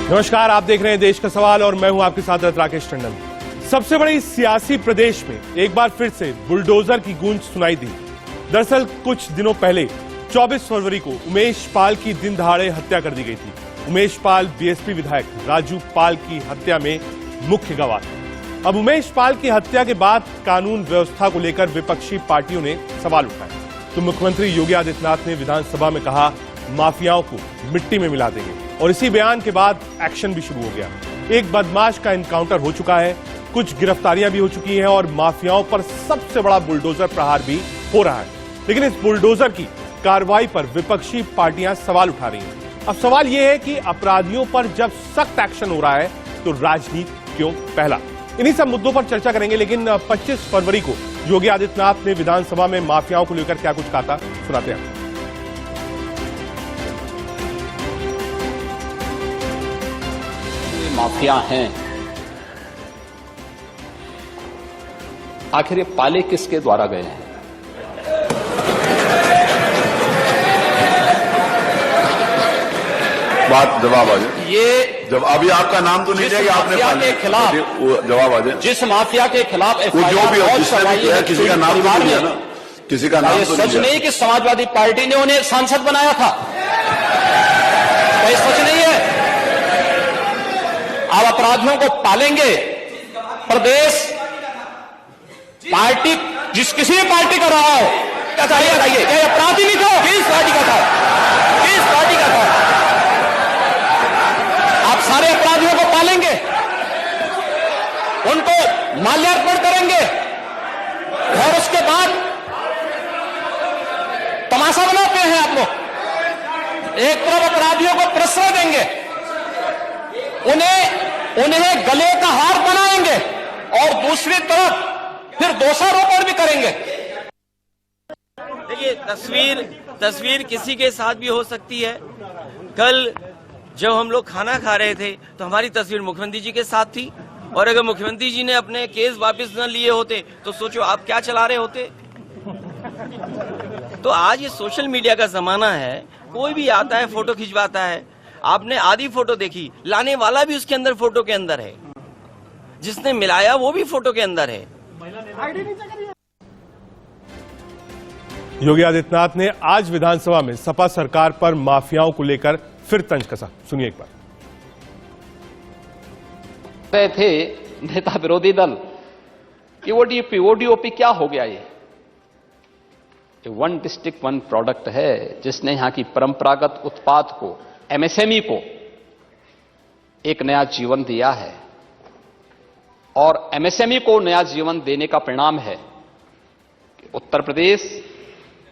नमस्कार, आप देख रहे हैं देश का सवाल और मैं हूं आपके साथ राकेश टंडन। सबसे बड़ी सियासी प्रदेश में एक बार फिर से बुलडोजर की गूंज सुनाई दी। दरअसल कुछ दिनों पहले 24 फरवरी को उमेश पाल की दिन दहाड़े हत्या कर दी गई थी। उमेश पाल बीएसपी विधायक राजू पाल की हत्या में मुख्य गवाह थे। अब उमेश पाल की हत्या के बाद कानून व्यवस्था को लेकर विपक्षी पार्टियों ने सवाल उठाए तो मुख्यमंत्री योगी आदित्यनाथ ने विधानसभा में कहा माफियाओं को मिट्टी में मिला देंगे और इसी बयान के बाद एक्शन भी शुरू हो गया। एक बदमाश का एनकाउंटर हो चुका है, कुछ गिरफ्तारियां भी हो चुकी हैं और माफियाओं पर सबसे बड़ा बुलडोजर प्रहार भी हो रहा है। लेकिन इस बुलडोजर की कार्रवाई पर विपक्षी पार्टियां सवाल उठा रही हैं। अब सवाल यह है कि अपराधियों पर जब सख्त एक्शन हो रहा है तो राजनीति क्यों पहला? इन्हीं सब मुद्दों पर चर्चा करेंगे। लेकिन 25 फरवरी को योगी आदित्यनाथ ने विधानसभा में माफियाओं को लेकर क्या कुछ कहा था, सुनाते हैं। माफिया हैं, आखिर ये पाले किसके द्वारा गए हैं? बात जवाब आ जाए। ये जब अभी आपका नाम तो नहीं जाएगा, आपने के खिलाफ जवाब आ जाए। जिस माफिया के खिलाफ जो भी हो, जिसने भी किया, किसी का नाम तो नहीं है ना, किसी का नाम तो सच नहीं कि समाजवादी पार्टी ने उन्हें सांसद बनाया था, ये सच नहीं है। आप अपराधियों को पालेंगे, प्रदेश पार्टी जिस किसी भी पार्टी का रहा हो, बताइए अपराधी नहीं था, किस पार्टी का था, किस पार्टी का था? आप सारे अपराधियों को पालेंगे, उनको माल्यार्पण करेंगे और उसके बाद तमाशा बनाते हैं आप लोग। एक तरफ अपराधियों को प्रश्रय देंगे, उन्हें गले का हार बनाएंगे और दूसरी तरफ फिर दोषारोपण भी करेंगे। देखिए, तस्वीर किसी के साथ भी हो सकती है। कल जब हम लोग खाना खा रहे थे तो हमारी तस्वीर मुख्यमंत्री जी के साथ थी और अगर मुख्यमंत्री जी ने अपने केस वापस न लिए होते तो सोचो आप क्या चला रहे होते। तो आज ये सोशल मीडिया का जमाना है, कोई भी आता है फोटो खिंचवाता है। आपने आधी फोटो देखी, लाने वाला भी उसके अंदर फोटो के अंदर है, जिसने मिलाया वो भी फोटो के अंदर है। योगी आदित्यनाथ ने आज विधानसभा में सपा सरकार पर माफियाओं को लेकर फिर तंज कसा। सुनिए एक बार। रहे थे नेता विरोधी दल कि ओडीओपी क्या हो गया? ये वन डिस्ट्रिक्ट वन प्रोडक्ट है जिसने यहां की परंपरागत उत्पाद को, एमएसएमई को एक नया जीवन दिया है और एमएसएमई को नया जीवन देने का परिणाम है कि उत्तर प्रदेश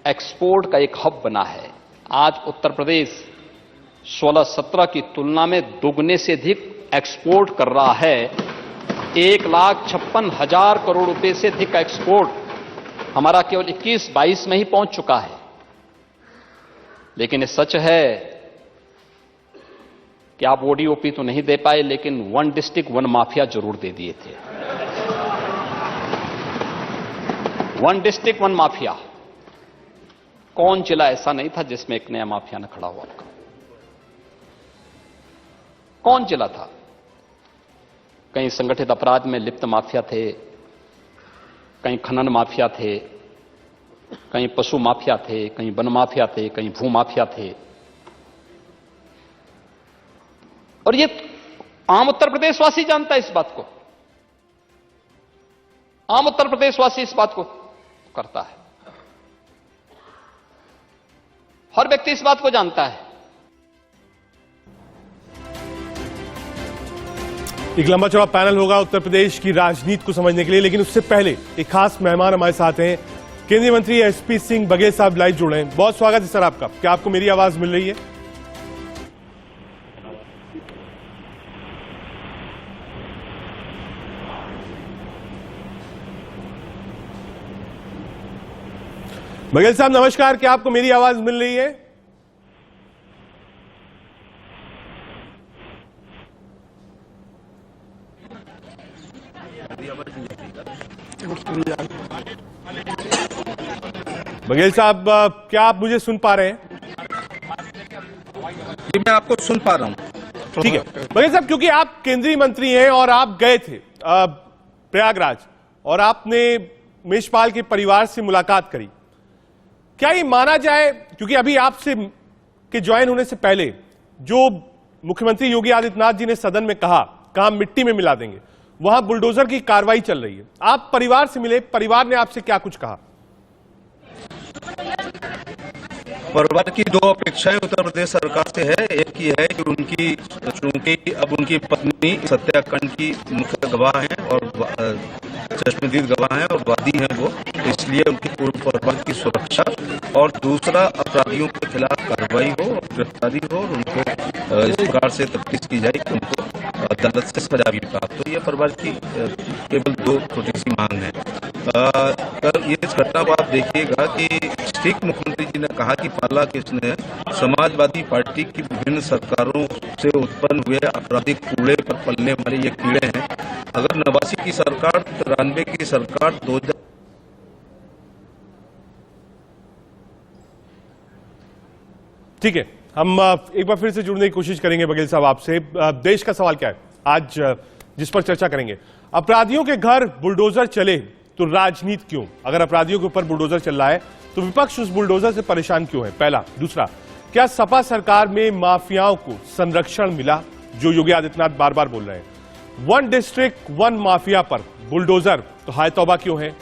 एक्सपोर्ट का एक हब बना है। आज उत्तर प्रदेश 16-17 की तुलना में दुगने से अधिक एक्सपोर्ट कर रहा है। 1,56,000 करोड़ रुपए से अधिक का एक्सपोर्ट हमारा केवल 21-22 में ही पहुंच चुका है। लेकिन ये सच है कि आप ओडीओपी तो नहीं दे पाए, लेकिन वन डिस्ट्रिक्ट वन माफिया जरूर दे दिए थे। वन डिस्ट्रिक्ट वन माफिया, कौन जिला ऐसा नहीं था जिसमें एक नया माफिया न खड़ा हुआ? कौन जिला था? कहीं संगठित अपराध में लिप्त माफिया थे, कहीं खनन माफिया थे, कहीं पशु माफिया थे, कहीं वन माफिया थे, कहीं भू माफिया थे। और ये आम उत्तर प्रदेशवासी जानता है इस बात को, आम उत्तर प्रदेशवासी इस बात को करता है, हर व्यक्ति इस बात को जानता है। एक लंबा चौड़ा पैनल होगा उत्तर प्रदेश की राजनीति को समझने के लिए, लेकिन उससे पहले एक खास मेहमान हमारे साथ हैं, केंद्रीय मंत्री एसपी सिंह बघेल साहब लाइव जुड़े हैं। बहुत स्वागत है सर आपका। क्या आपको मेरी आवाज मिल रही है? बघेल साहब नमस्कार, क्या आपको मेरी आवाज मिल रही है? बघेल साहब, क्या आप मुझे सुन पा रहे हैं? जी, मैं आपको सुन पा रहा हूं। ठीक है बघेल साहब, क्योंकि आप केंद्रीय मंत्री हैं और आप गए थे प्रयागराज और आपने मेषपाल के परिवार से मुलाकात करी, क्या ये माना जाए, क्योंकि अभी आपसे के ज्वाइन होने से पहले जो मुख्यमंत्री योगी आदित्यनाथ जी ने सदन में कहा हम मिट्टी में मिला देंगे, वहां बुलडोजर की कार्रवाई चल रही है, आप परिवार से मिले, परिवार ने आपसे क्या कुछ कहा? परिवार की दो अपेक्षाएं उत्तर प्रदेश सरकार से है। एक ही है कि चूंकि अब उनकी पत्नी सत्याकांड की मुख्य गवाह हैं और चश्मदीद गवाह हैं और वादी हैं वो, इसलिए उनकी पूर्व परिवार की सुरक्षा और दूसरा अपराधियों के खिलाफ कार्रवाई हो, गिरफ्तारी हो और उनको इस प्रकार से तफ्तीश की जाए कि उनको अदालत से सजा भी प्राप्त हो। ये परिवार की केवल दो छोटी सी मांग है। ये इस घटना को आप देखिएगा कि ठीक मुख्यमंत्री जी ने कहा कि पाला किसने समाजवादी पार्टी की विभिन्न सरकारों से उत्पन्न हुए आपराधिक कूड़े पर पलने वाले ये कीड़े हैं। अगर 89 की सरकार, 93 की सरकार, 2000 ठीक है, हम एक बार फिर से जुड़ने की कोशिश करेंगे बघेल साहब आपसे। देश का सवाल क्या है आज जिस पर चर्चा करेंगे? अपराधियों के घर बुलडोजर चले तो राजनीति क्यों? अगर अपराधियों के ऊपर बुलडोजर चल रहा है तो विपक्ष उस बुलडोजर से परेशान क्यों है? पहला। दूसरा, क्या सपा सरकार में माफियाओं को संरक्षण मिला, जो योगी आदित्यनाथ बार बार बोल रहे हैं? वन डिस्ट्रिक्ट वन माफिया पर बुलडोजर तो हाय तौबा क्यों है?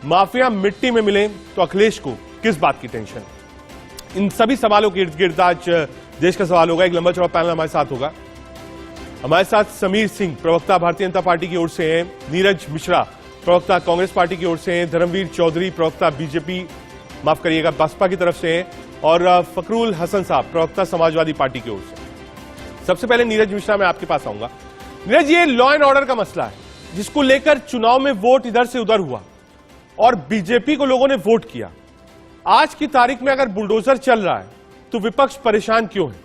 माफिया मिट्टी में मिले तो अखिलेश को किस बात की टेंशन? इन सभी सवालों के इर्द गिर्द आज देश का सवाल होगा। एक लंबा चौड़ा पैनल हमारे साथ होगा। हमारे साथ समीर सिंह, प्रवक्ता भारतीय जनता पार्टी की ओर से हैं, नीरज मिश्रा, प्रवक्ता कांग्रेस पार्टी की ओर से हैं, धर्मवीर चौधरी, प्रवक्ता बीजेपी, माफ करिएगा बसपा की तरफ से हैं, और फकरुल हसन साहब, प्रवक्ता समाजवादी पार्टी की ओर से। सबसे पहले नीरज मिश्रा, मैं आपके पास आऊंगा। नीरज, ये लॉ एंड ऑर्डर का मसला है जिसको लेकर चुनाव में वोट इधर से उधर हुआ और बीजेपी को लोगों ने वोट किया। आज की तारीख में अगर बुलडोजर चल रहा है तो विपक्ष परेशान क्यों है?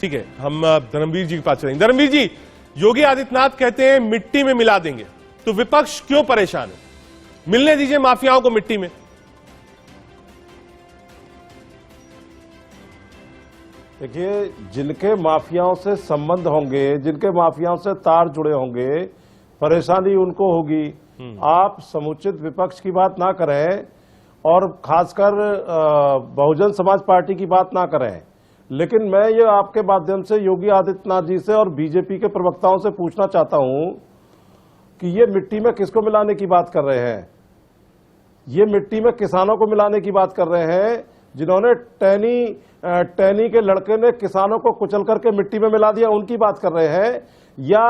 ठीक है, हम धर्मवीर जी के पास चलेंगे। धर्मवीर जी, योगी आदित्यनाथ कहते हैं मिट्टी में मिला देंगे, तो विपक्ष क्यों परेशान है? मिलने दीजिए माफियाओं को मिट्टी में। देखिए, जिनके माफियाओं से संबंध होंगे, जिनके माफियाओं से तार जुड़े होंगे, परेशानी उनको होगी। आप समुचित विपक्ष की बात ना करें और खासकर बहुजन समाज पार्टी की बात ना करें। लेकिन मैं ये आपके माध्यम से योगी आदित्यनाथ जी से और बीजेपी के प्रवक्ताओं से पूछना चाहता हूं कि ये मिट्टी में किसको मिलाने की बात कर रहे हैं? ये मिट्टी में किसानों को मिलाने की बात कर रहे हैं, जिन्होंने टैनी के लड़के ने किसानों को कुचल करके मिट्टी में मिला दिया, उनकी बात कर रहे हैं? या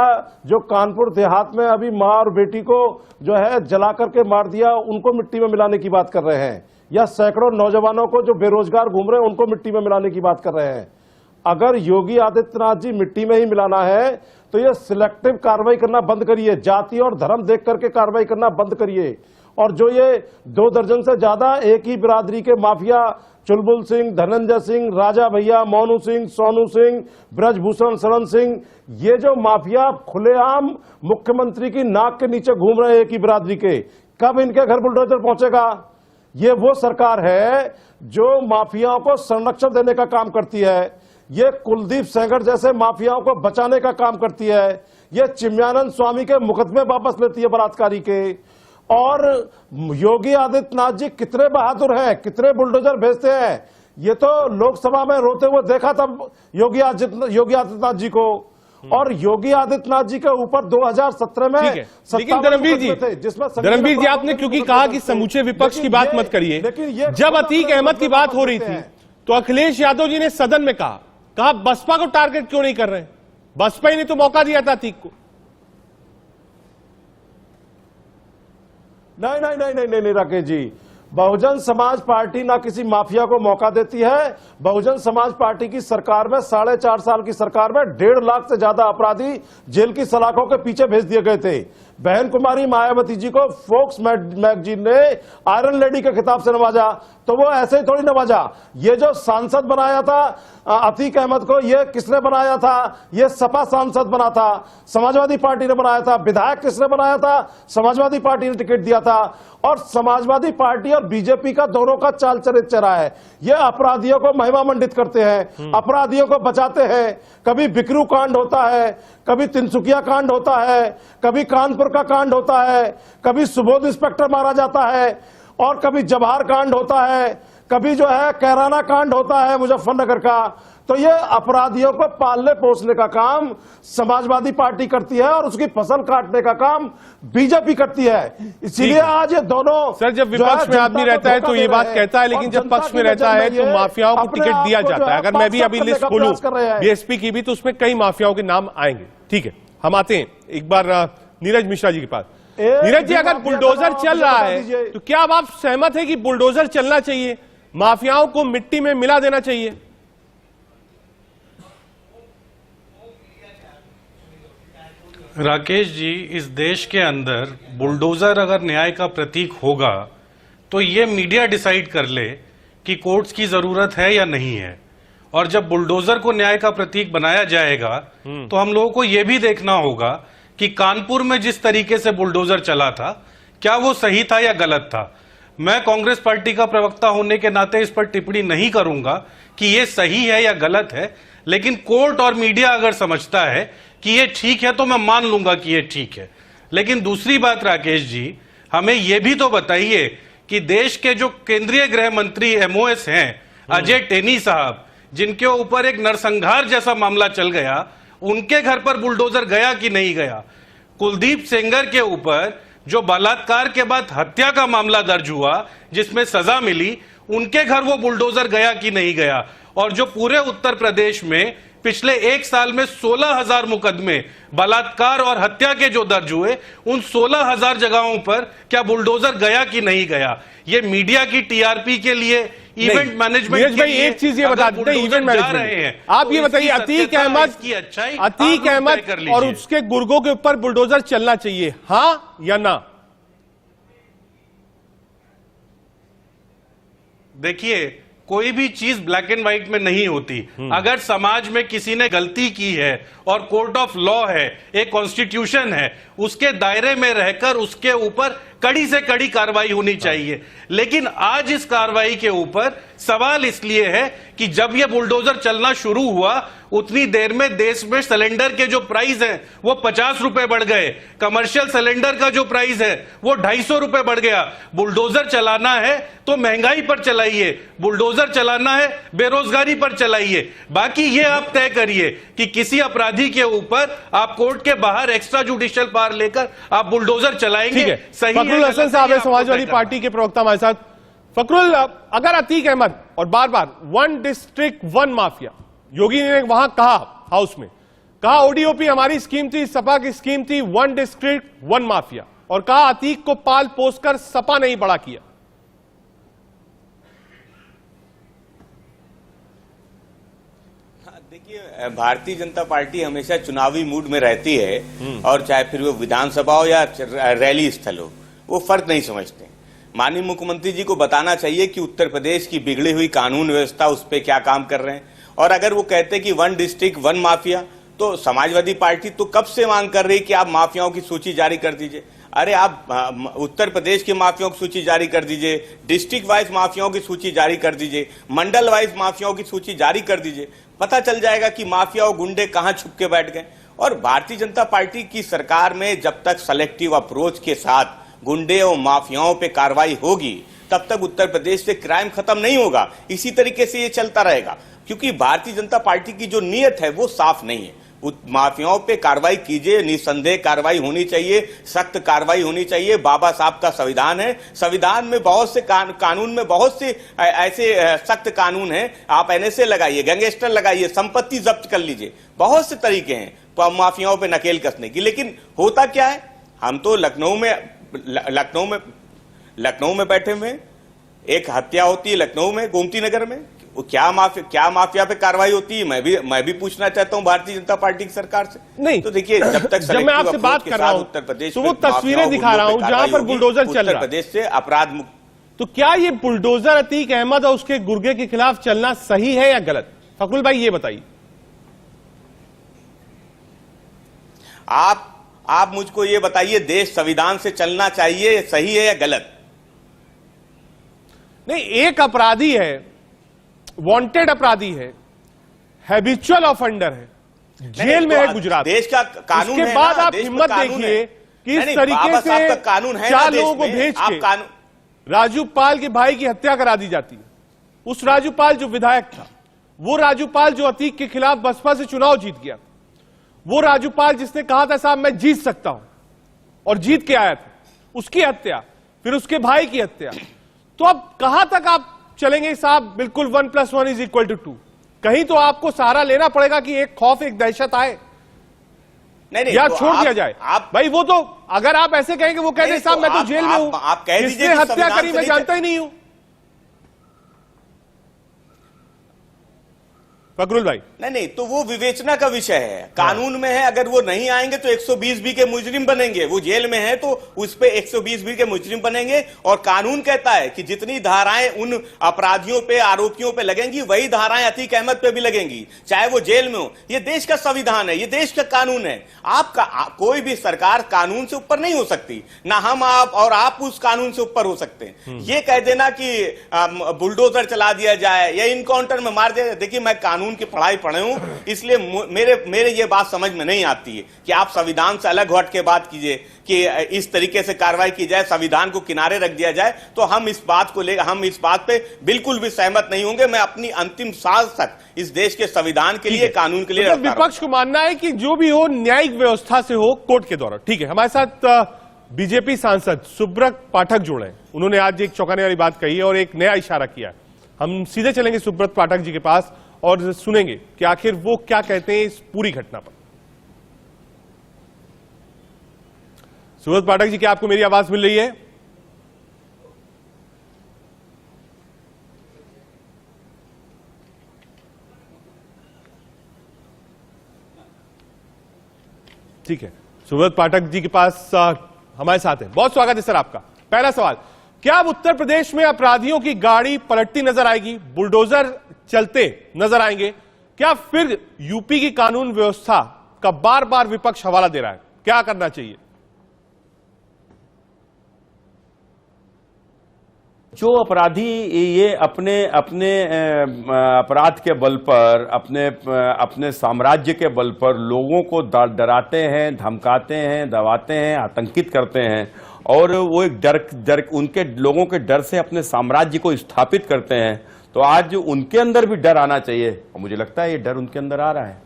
जो कानपुर देहात में अभी मां और बेटी को जो है जला करके मार दिया, उनको मिट्टी में मिलाने की बात कर रहे हैं? या सैकड़ों नौजवानों को जो बेरोजगार घूम रहे हैं उनको मिट्टी में मिलाने की बात कर रहे हैं? अगर योगी आदित्यनाथ जी मिट्टी में ही मिलाना है तो ये सिलेक्टिव कार्रवाई करना बंद करिए, जाति और धर्म देख करके कार्रवाई करना बंद करिए। और जो ये 2 दर्जन से ज्यादा एक ही बिरादरी के माफिया, चुलबुल सिंह, धनंजय सिंह, राजा भैया, मोनू सिंह, सोनू सिंह, ब्रजभूषण शरण सिंह, ये जो माफिया खुलेआम मुख्यमंत्री की नाक के नीचे घूम रहे हैं एक ही बिरादरी के, कब इनके घर बुलडोजर पहुंचेगा? ये वो सरकार है जो माफियाओं को संरक्षण देने का काम करती है। ये कुलदीप सेंगर जैसे माफियाओं को बचाने का काम करती है। ये चिन्मयानंद स्वामी के मुकदमे वापस लेती है बलात्कारी के। और योगी आदित्यनाथ जी कितने बहादुर हैं, कितने बुलडोजर भेजते हैं। ये तो लोकसभा में रोते हुए देखा था योगी आदित्यनाथ जी को। और योगी आदित्यनाथ जी के ऊपर 2017 में लेकिन धर्मवीर जी आपने क्योंकि कहा कि समूचे विपक्ष की बात मत करिए, जब अतीक अहमद की बात हो रही थी तो अखिलेश यादव जी ने सदन में कहा बसपा को टारगेट क्यों नहीं कर रहे? बसपा ही ने तो मौका दिया था अतीक को। नहीं राकेश जी, बहुजन समाज पार्टी ना किसी माफिया को मौका देती है। बहुजन समाज पार्टी की सरकार में 4.5 साल की सरकार में 1.5 लाख से ज्यादा अपराधी जेल की सलाखों के पीछे भेज दिए गए थे। बहन कुमारी मायावती जी को फोक्स मैगजीन ने आयरन लेडी के खिताब से नवाजा, तो वो ऐसे ही थोड़ी नवाजा। ये जो सांसद बनाया था अतीक अहमद को, ये किसने बनाया था? ये सपा सांसद बना था, समाजवादी पार्टी ने बनाया था। विधायक किसने बनाया था? समाजवादी पार्टी ने टिकट दिया था। और समाजवादी पार्टी और बीजेपी का दोनों का चाल चरित्र रहा है। ये अपराधियों को महिमा मंडित करते हैं, अपराधियों को बचाते हैं। कभी बिकरू कांड होता है, कभी तिनसुकिया कांड होता है, कभी कानपुर का कांड होता है, कभी सुबोध इंस्पेक्टर मारा जाता है, और कभी जवाहर कांड होता है, कभी जो है कैराना कांड होता है मुजफ्फरनगर का। तो ये अपराधियों को पालने पोसने का काम समाजवादी पार्टी करती है और उसकी फसल काटने का काम बीजेपी करती है। इसीलिए आज ये दोनों, सर, जब विपक्ष में आदमी रहता है तो ये बात कहता है, लेकिन जब पक्ष में रहता है तो माफियाओं को टिकट दिया जाता है। अगर मैं भी अभी लिस्ट खोलूं बीएसपी की भी, तो उसमें कई माफियाओं के नाम आएंगे। ठीक है, हम आते हैं एक बार नीरज मिश्रा जी के पास। नीरज जी, अगर बुलडोजर चल रहा है तो क्या अब आप सहमत है कि बुलडोजर चलना चाहिए, माफियाओं को मिट्टी में मिला देना चाहिए? राकेश जी, इस देश के अंदर बुलडोजर अगर न्याय का प्रतीक होगा तो ये मीडिया डिसाइड कर ले कि कोर्ट्स की जरूरत है या नहीं है। और जब बुलडोजर को न्याय का प्रतीक बनाया जाएगा तो हम लोगों को यह भी देखना होगा कि कानपुर में जिस तरीके से बुलडोजर चला था, क्या वो सही था या गलत था। मैं कांग्रेस पार्टी का प्रवक्ता होने के नाते इस पर टिप्पणी नहीं करूंगा कि ये सही है या गलत है, लेकिन कोर्ट और मीडिया अगर समझता है कि ये ठीक है तो मैं मान लूंगा कि ये ठीक है। लेकिन दूसरी बात राकेश जी, हमें यह भी तो बताइए कि देश के जो केंद्रीय गृह मंत्री एमओएस हैं अजय टेनी साहब, जिनके ऊपर एक नरसंहार जैसा मामला चल गया, उनके घर पर बुलडोजर गया कि नहीं गया। कुलदीप सेंगर के ऊपर जो बलात्कार के बाद हत्या का मामला दर्ज हुआ जिसमें सजा मिली, उनके घर वो बुलडोजर गया कि नहीं गया। और जो पूरे उत्तर प्रदेश में पिछले एक साल में 16,000 मुकदमे बलात्कार और हत्या के जो दर्ज हुए, उन 16,000 जगहों पर क्या बुलडोजर गया कि नहीं गया। ये मीडिया की टीआरपी के लिए, इवेंट मैनेजमेंट के लिए, एक चीज ये बता देते हैं, इवेंट मैनेजमेंट, आप ये बताइए, अतीक अहमद की अच्छाई, अतीक अहमद और उसके गुर्गों के ऊपर बुलडोजर चलना चाहिए, हाँ या ना? देखिए, कोई भी चीज ब्लैक एंड व्हाइट में नहीं होती। अगर समाज में किसी ने गलती की है और कोर्ट ऑफ लॉ है, एक कॉन्स्टिट्यूशन है, उसके दायरे में रहकर उसके ऊपर कड़ी से कड़ी कार्रवाई होनी चाहिए। लेकिन आज इस कार्रवाई के ऊपर सवाल इसलिए है कि जब यह बुलडोजर चलना शुरू हुआ, उतनी देर में देश में सिलेंडर के जो प्राइस हैं वो 50 रुपए बढ़ गए। कमर्शियल सिलेंडर का जो प्राइस है वो 250 रुपए बढ़ गया। बुलडोजर चलाना है तो महंगाई पर चलाइए, बुलडोजर चलाना है बेरोजगारी पर चलाइए। बाकी ये आप तय करिए कि किसी अपराधी के ऊपर आप कोर्ट के बाहर एक्स्ट्रा जुडिशियल पावर लेकर आप बुलडोजर चलाएंगे। सही फखरुल हसन साहब है समाजवादी पार्टी के प्रवक्ता हमारे साथ। फखरुल, अगर अतीक अहमद और बार बार 1 डिस्ट्रिक्ट 1 माफिया, योगी ने वहां कहा, हाउस में कहा ओडीओपी हमारी स्कीम थी, सपा की स्कीम थी 1 डिस्ट्रिक्ट 1 माफिया, और कहा अतीक को पाल पोस कर सपा नहीं बड़ा किया। देखिए, भारतीय जनता पार्टी हमेशा चुनावी मूड में रहती है, और चाहे फिर वो विधानसभा हो या रैली स्थल हो, वो फर्क नहीं समझते। माननीय मुख्यमंत्री जी को बताना चाहिए कि उत्तर प्रदेश की बिगड़ी हुई कानून व्यवस्था, उस पर क्या काम कर रहे हैं। और अगर वो कहते कि 1 डिस्ट्रिक्ट 1 माफिया, तो समाजवादी पार्टी तो कब से मांग कर रही कि आप माफियाओं की सूची जारी कर दीजिए। अरे आप उत्तर प्रदेश के माफियाओं की सूची जारी कर दीजिए, डिस्ट्रिक्ट वाइज माफियाओं की सूची जारी कर दीजिए, मंडल वाइज माफियाओं की सूची जारी कर दीजिए। पता चल जाएगा कि माफिया और गुंडे कहां छुप के बैठ गए। और भारतीय जनता पार्टी की सरकार में जब तक सेलेक्टिव अप्रोच के साथ गुंडे और माफियाओं पे कार्रवाई होगी, तब तक उत्तर प्रदेश से क्राइम खत्म नहीं होगा। इसी तरीके से ये चलता रहेगा, क्योंकि भारतीय जनता पार्टी की जो नीयत है वो साफ नहीं है। माफियाओं पे कार्रवाई कीजिए, निसंदेह कार्रवाई होनी चाहिए, सख्त कार्रवाई होनी चाहिए। बाबा साहब का संविधान है, संविधान में बहुत से कानून में बहुत से ऐसे सख्त कानून हैं। आप एनएसए लगाइए, गैंगस्टर लगाइए, संपत्ति जब्त कर लीजिए, बहुत से तरीके हैं माफियाओं पे नकेल कसने की। लेकिन होता क्या है, हम तो लखनऊ में बैठे हुए हैं, एक हत्या होती है लखनऊ में, गोमती नगर में, वो क्या माफिया पे कार्रवाई होती है, मैं भी पूछना चाहता हूं भारतीय जनता पार्टी की सरकार से। नहीं तो देखिए, जब तक जब मैं आपसे बात कर रहा हूं उत्तर प्रदेश तो वो तस्वीरें दिखा रहा हूं जहां पर बुलडोजर चल रहा है, उत्तर प्रदेश से अपराध मुक्त। तो क्या ये बुलडोजर अतीक अहमद और उसके गुर्गे के खिलाफ चलना सही है या गलत? फकरुल भाई ये बताइए। आप मुझको ये बताइए, देश संविधान से चलना चाहिए, सही है या गलत? नहीं, एक अपराधी है, वांटेड अपराधी है, हैबिचुअल ऑफेंडर है, जेल में है गुजरात। देश का कानून है, उसके बाद आप देश में हिम्मत कानून देखिए है। कि इस नहीं, तरीके बाबा साहब से का कानून है ना 4 देश लोगों को में। भेज आप के कानून राजू पाल के भाई की हत्या करा दी जाती है। उस राजू पाल जो विधायक था, वो राजू पाल जो अतीक के खिलाफ बसपा से चुनाव जीत गया, वो राजू पाल जिसने कहा था साहब मैं जीत सकता हूं और जीत के आया था, उसकी हत्या, फिर उसके भाई की हत्या। तो अब कहां तक आप चलेंगे साहब? बिल्कुल 1 + 1 = 2। कहीं तो आपको सहारा लेना पड़ेगा कि एक खौफ, एक दहशत आए, नहीं, या तो छोड़ दिया जाए। भाई वो तो अगर आप ऐसे कहेंगे, वो कह दे साहब मैं तो जेल में हूं, आप कह दीजिए किसने हत्या करी मैं जानता ही नहीं हूं। फकरुल भाई नहीं, तो वो विवेचना का विषय है, कानून में है। अगर वो नहीं आएंगे तो 120B के मुजरिम बनेंगे, वो जेल में है तो उस पे 120B के मुजरिम बनेंगे। और कानून कहता है कि जितनी धाराएं उन अपराधियों पे, आरोपियों पे लगेंगी, वही धाराएं अतीक अहमद पे भी लगेंगी, चाहे वो जेल में हो। ये देश का संविधान है, ये देश का कानून है। कोई भी सरकार कानून से ऊपर नहीं हो सकती, ना हम आप उस कानून से ऊपर हो सकते हैं। ये कह देना कि बुलडोजर चला दिया जाए या इनकाउंटर में मार दिया जाए, देखिए मैं कानून की पढ़ाई पढ़े हूं, इसलिए मेरे ये बात समझ में नहीं आती है कि आप संविधान से अलग हट के बात कीजिए कि इस तरीके से कार्रवाई की जाए, संविधान को किनारे रख दिया जाए। तो हम इस बात पे बिल्कुल भी सहमत नहीं होंगे। मैं अपनी अंतिम सांस तक इस देश के संविधान के लिए, कानून के लिए मतलब विपक्ष को मानना है कि जो भी हो न्यायिक व्यवस्था से हो, कोर्ट के द्वारा। ठीक है, हमारे साथ बीजेपी सांसद सुब्रत पाठक जुड़े। उन्होंने आज एक चौंकाने वाली बात कही है और एक नया इशारा किया है। हम सीधे चलेंगे सुब्रत पाठक जी के पास और सुनेंगे कि आखिर वो क्या कहते हैं इस पूरी घटना पर। सुब्रत पाठक जी, क्या आपको मेरी आवाज मिल रही है? ठीक है, सुब्रत पाठक जी के पास हमारे साथ है। बहुत स्वागत है सर आपका। पहला सवाल, क्या अब उत्तर प्रदेश में अपराधियों की गाड़ी पलटती नजर आएगी, बुलडोजर चलते नजर आएंगे? क्या फिर यूपी की कानून व्यवस्था का बार बार विपक्ष हवाला दे रहा है? क्या करना चाहिए? जो अपराधी ये अपने अपराध के बल पर, अपने साम्राज्य के बल पर लोगों को डराते हैं, धमकाते हैं, दबाते हैं, आतंकित करते हैं और वो एक डर उनके लोगों के डर से अपने साम्राज्य को स्थापित करते हैं, तो आज उनके अंदर भी डर आना चाहिए और मुझे लगता है ये डर उनके अंदर आ रहा है।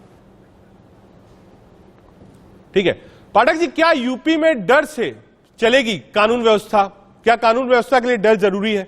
ठीक है पाठक जी, क्या यूपी में डर से चलेगी कानून व्यवस्था? क्या कानून व्यवस्था के लिए डर जरूरी है?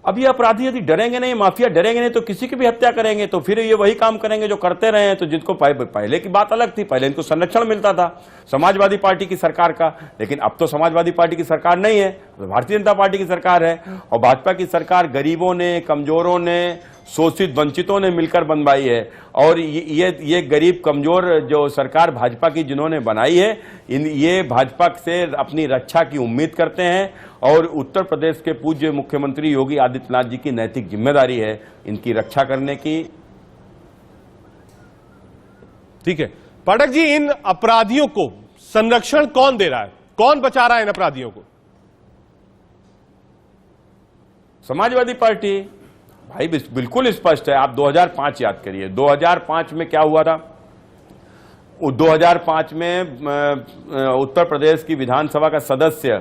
अब ये अपराधी यदि डरेंगे नहीं, माफिया डरेंगे नहीं, तो किसी की भी हत्या करेंगे, तो फिर ये वही काम करेंगे जो करते रहे हैं। तो जिनको पहले की बात अलग थी, पहले इनको संरक्षण मिलता था समाजवादी पार्टी की सरकार का, लेकिन अब तो समाजवादी पार्टी की सरकार नहीं है, तो भारतीय जनता पार्टी की सरकार है। और भाजपा की सरकार गरीबों ने, कमजोरों ने, शोषित वंचितों ने मिलकर बनवाई है। और ये गरीब कमजोर जो सरकार भाजपा की जिन्होंने बनाई है, ये भाजपा से अपनी रक्षा की उम्मीद करते हैं और उत्तर प्रदेश के पूज्य मुख्यमंत्री योगी आदित्यनाथ जी की नैतिक जिम्मेदारी है इनकी रक्षा करने की। ठीक है पाठक जी, इन अपराधियों को संरक्षण कौन दे रहा है? कौन बचा रहा है इन अपराधियों को? समाजवादी पार्टी। भाई बिल्कुल स्पष्ट है, आप 2005 याद करिए, 2005 में क्या हुआ था? 2005 में उत्तर प्रदेश की विधानसभा का सदस्य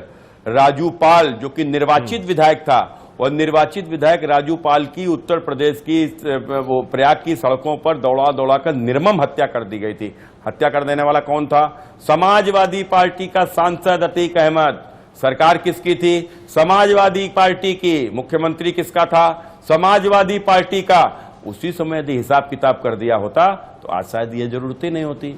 राजू पाल, जो कि निर्वाचित विधायक था, और निर्वाचित विधायक राजू पाल की उत्तर प्रदेश की वो प्रयाग की सड़कों पर दौड़ा दौड़ा कर निर्मम हत्या कर दी गई थी। हत्या कर देने वाला कौन था? समाजवादी पार्टी का सांसद अतीक अहमद। सरकार किसकी थी? समाजवादी पार्टी की। मुख्यमंत्री किसका था? समाजवादी पार्टी का। उसी समय यदि हिसाब किताब कर दिया होता तो आज शायद ये जरूरत ही नहीं होती।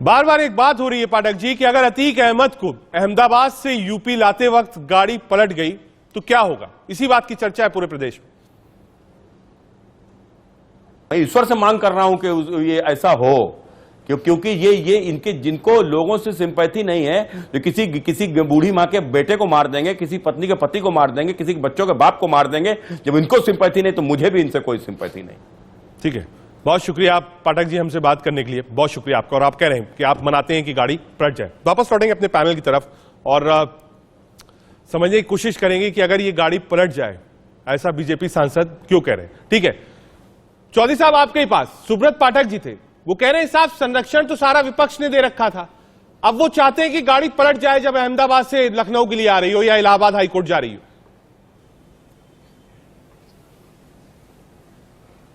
बार बार एक बात हो रही है पाठक जी कि अगर अतीक अहमद को अहमदाबाद से यूपी लाते वक्त गाड़ी पलट गई तो क्या होगा, इसी बात की चर्चा है पूरे प्रदेश में। मैं ईश्वर से मांग कर रहा हूं कि ये ऐसा हो, क्योंकि ये इनके जिनको लोगों से सिंपैथी नहीं है तो किसी बूढ़ी मां के बेटे को मार देंगे, किसी पत्नी के पति को मार देंगे, किसी बच्चों के बाप को मार देंगे। जब इनको सिंपैथी नहीं तो मुझे भी इनसे कोई सिंपैथी नहीं। ठीक है, बहुत शुक्रिया आप पाठक जी हमसे बात करने के लिए, बहुत शुक्रिया आपका। और आप कह रहे हैं कि आप मनाते हैं कि गाड़ी पलट जाए। वापस लौटेंगे अपने पैनल की तरफ और समझने की कोशिश करेंगे कि अगर ये गाड़ी पलट जाए ऐसा बीजेपी सांसद क्यों कह रहे हैं। ठीक है, चौधरी साहब आपके ही पास सुब्रत पाठक जी थे, वो कह रहे हैं साहब संरक्षण तो सारा विपक्ष ने दे रखा था, अब वो चाहते हैं कि गाड़ी पलट जाए जब अहमदाबाद से लखनऊ के लिए आ रही हो या इलाहाबाद हाईकोर्ट जा रही हो।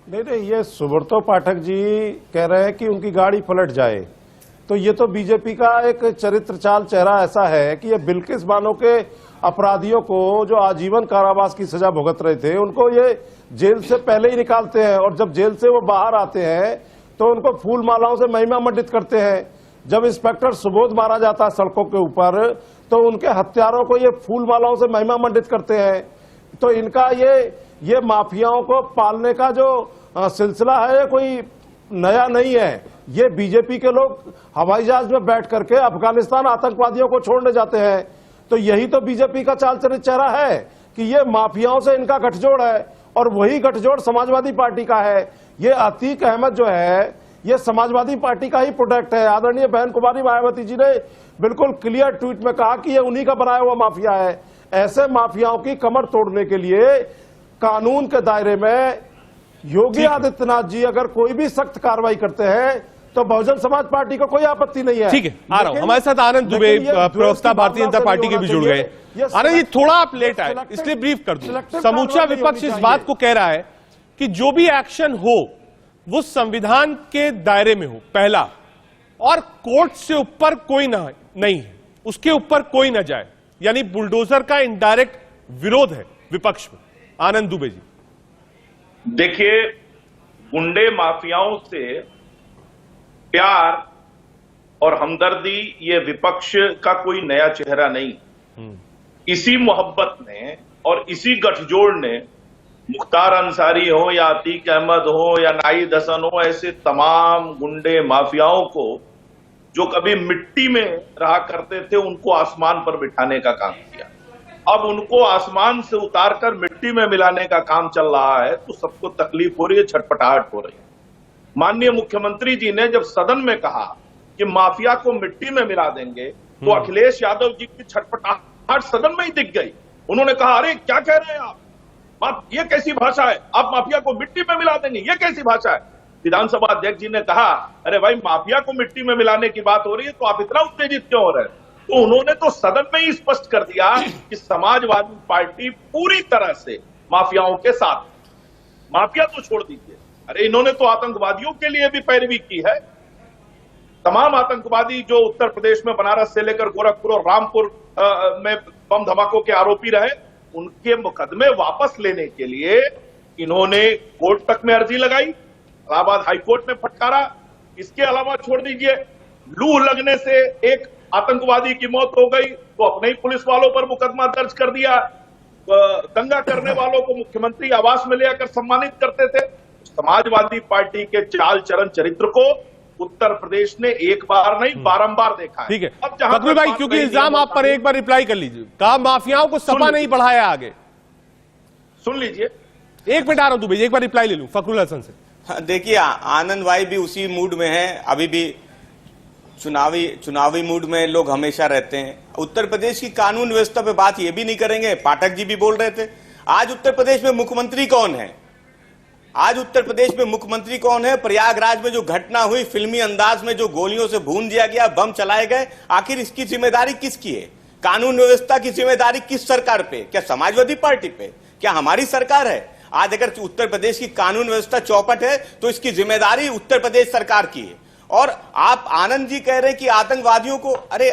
नहीं, ये सुब्रतो पाठक जी कह रहे हैं कि उनकी गाड़ी पलट जाए, तो ये तो बीजेपी का एक चरित्र चाल चेहरा ऐसा है कि ये बिल्किस बानो के अपराधियों को जो आजीवन कारावास की सजा भुगत रहे थे उनको ये जेल से पहले ही निकालते हैं, और जब जेल से वो बाहर आते हैं तो उनको फूल मालाओं से महिमा मंडित करते हैं। जब इंस्पेक्टर सुबोध मारा जाता है सड़कों के ऊपर तो उनके हत्यारों को ये फूल मालाओं से महिमा मंडित करते हैं। तो इनका ये माफियाओं को पालने का जो सिलसिला है कोई नया नहीं है। ये बीजेपी के लोग हवाई जहाज में बैठ करके अफगानिस्तान आतंकवादियों को छोड़ने जाते हैं, तो यही तो बीजेपी का चाल चरित्र चेहरा है कि ये माफियाओं से इनका गठजोड़ है, और वही गठजोड़ समाजवादी पार्टी का है। ये अतीक अहमद जो है ये समाजवादी पार्टी का ही प्रोडक्ट है। आदरणीय बहन कुमारी मायावती जी ने बिल्कुल क्लियर ट्वीट में कहा कि ये उन्हीं का बनाया हुआ माफिया है। ऐसे माफियाओं की कमर तोड़ने के लिए कानून के दायरे में योगी आदित्यनाथ जी अगर कोई भी सख्त कार्रवाई करते हैं तो बहुजन समाज पार्टी को कोई आपत्ति नहीं है। ठीक है, आ रहा हूं। हमारे साथ आनंद दुबे प्रवक्ता भारतीय जनता पार्टी के भी जुड़ गए। आनंद जी थोड़ा आप लेट आए इसलिए ब्रीफ कर दूं। समूचा विपक्ष इस बात को कह रहा है कि जो भी एक्शन हो वो संविधान के दायरे में हो पहला, और कोर्ट से ऊपर कोई नहीं है, उसके ऊपर कोई ना जाए, यानी बुलडोजर का इनडायरेक्ट विरोध है विपक्ष में। आनंद दुबे जी देखिए, गुंडे माफियाओं से प्यार और हमदर्दी ये विपक्ष का कोई नया चेहरा नहीं। इसी मोहब्बत ने और इसी गठजोड़ ने मुख्तार अंसारी हो या अतीक अहमद हो या नाहिद हसन हो, ऐसे तमाम गुंडे माफियाओं को जो कभी मिट्टी में रहा करते थे उनको आसमान पर बिठाने का काम किया। अब उनको आसमान से उतारकर मिट्टी में मिलाने का काम चल रहा है, तो सबको तकलीफ हो रही है, छटपटाहट हो रही है। माननीय मुख्यमंत्री जी ने जब सदन में कहा कि माफिया को मिट्टी में मिला देंगे तो अखिलेश यादव जी की छटपटाहट सदन में ही दिख गई। उन्होंने कहा, अरे क्या कह रहे हैं आप, ये कैसी भाषा है, आप माफिया को मिट्टी में मिला देंगे, ये कैसी भाषा है। विधानसभा अध्यक्ष जी ने कहा, अरे भाई माफिया को मिट्टी में मिलाने की बात हो रही है तो आप इतना उत्तेजित क्यों हो रहे हैं। तो उन्होंने तो सदन में ही स्पष्ट कर दिया कि समाजवादी पार्टी पूरी तरह से माफियाओं के साथ। माफिया तो छोड़ दीजिए, अरे इन्होंने तो आतंकवादियों के लिए भी पैरवी की है। तमाम आतंकवादी जो उत्तर प्रदेश में बनारस से लेकर गोरखपुर और रामपुर में बम धमाकों के आरोपी रहे, उनके मुकदमे वापस लेने के लिए इन्होंने कोर्ट तक में अर्जी लगाई, इलाहाबाद हाईकोर्ट में फटकारा। इसके अलावा छोड़ दीजिए, लू लगने से एक आतंकवादी की मौत हो गई तो अपने ही पुलिस वालों पर मुकदमा दर्ज कर दिया। दंगा करने वालों को मुख्यमंत्री आवास में ले आकर सम्मानित करते थे। समाजवादी पार्टी के चाल चरण चरित्र को उत्तर प्रदेश ने एक बार नहीं बारंबार देखा है। ठीक है, अब फखरुल भाई क्योंकि इल्जाम आप पर एक बार रिप्लाई कर लीजिए, कहा माफियाओं को सपा नहीं बढ़ाया आगे। सुन लीजिए, एक मिनट आ रहा हूं दुबे, एक बार रिप्लाई ले लूं फखरुल हसन से। देखिए, आनंद भाई भी उसी मूड में है, अभी भी चुनावी मूड में लोग हमेशा रहते हैं। उत्तर प्रदेश की कानून व्यवस्था पे बात ये भी नहीं करेंगे, पाठक जी भी बोल रहे थे। आज उत्तर प्रदेश में मुख्यमंत्री कौन है? आज उत्तर प्रदेश में मुख्यमंत्री कौन है? प्रयागराज में जो घटना हुई, फिल्मी अंदाज में जो गोलियों से भून दिया गया, बम चलाए गए, आखिर इसकी जिम्मेदारी किसकी है? कानून व्यवस्था की जिम्मेदारी किस सरकार पे? क्या समाजवादी पार्टी पे? क्या हमारी सरकार है? आज अगर उत्तर प्रदेश की कानून व्यवस्था चौपट है तो इसकी जिम्मेदारी उत्तर प्रदेश सरकार की है। और आप आनंद जी कह रहे हैं कि आतंकवादियों को, अरे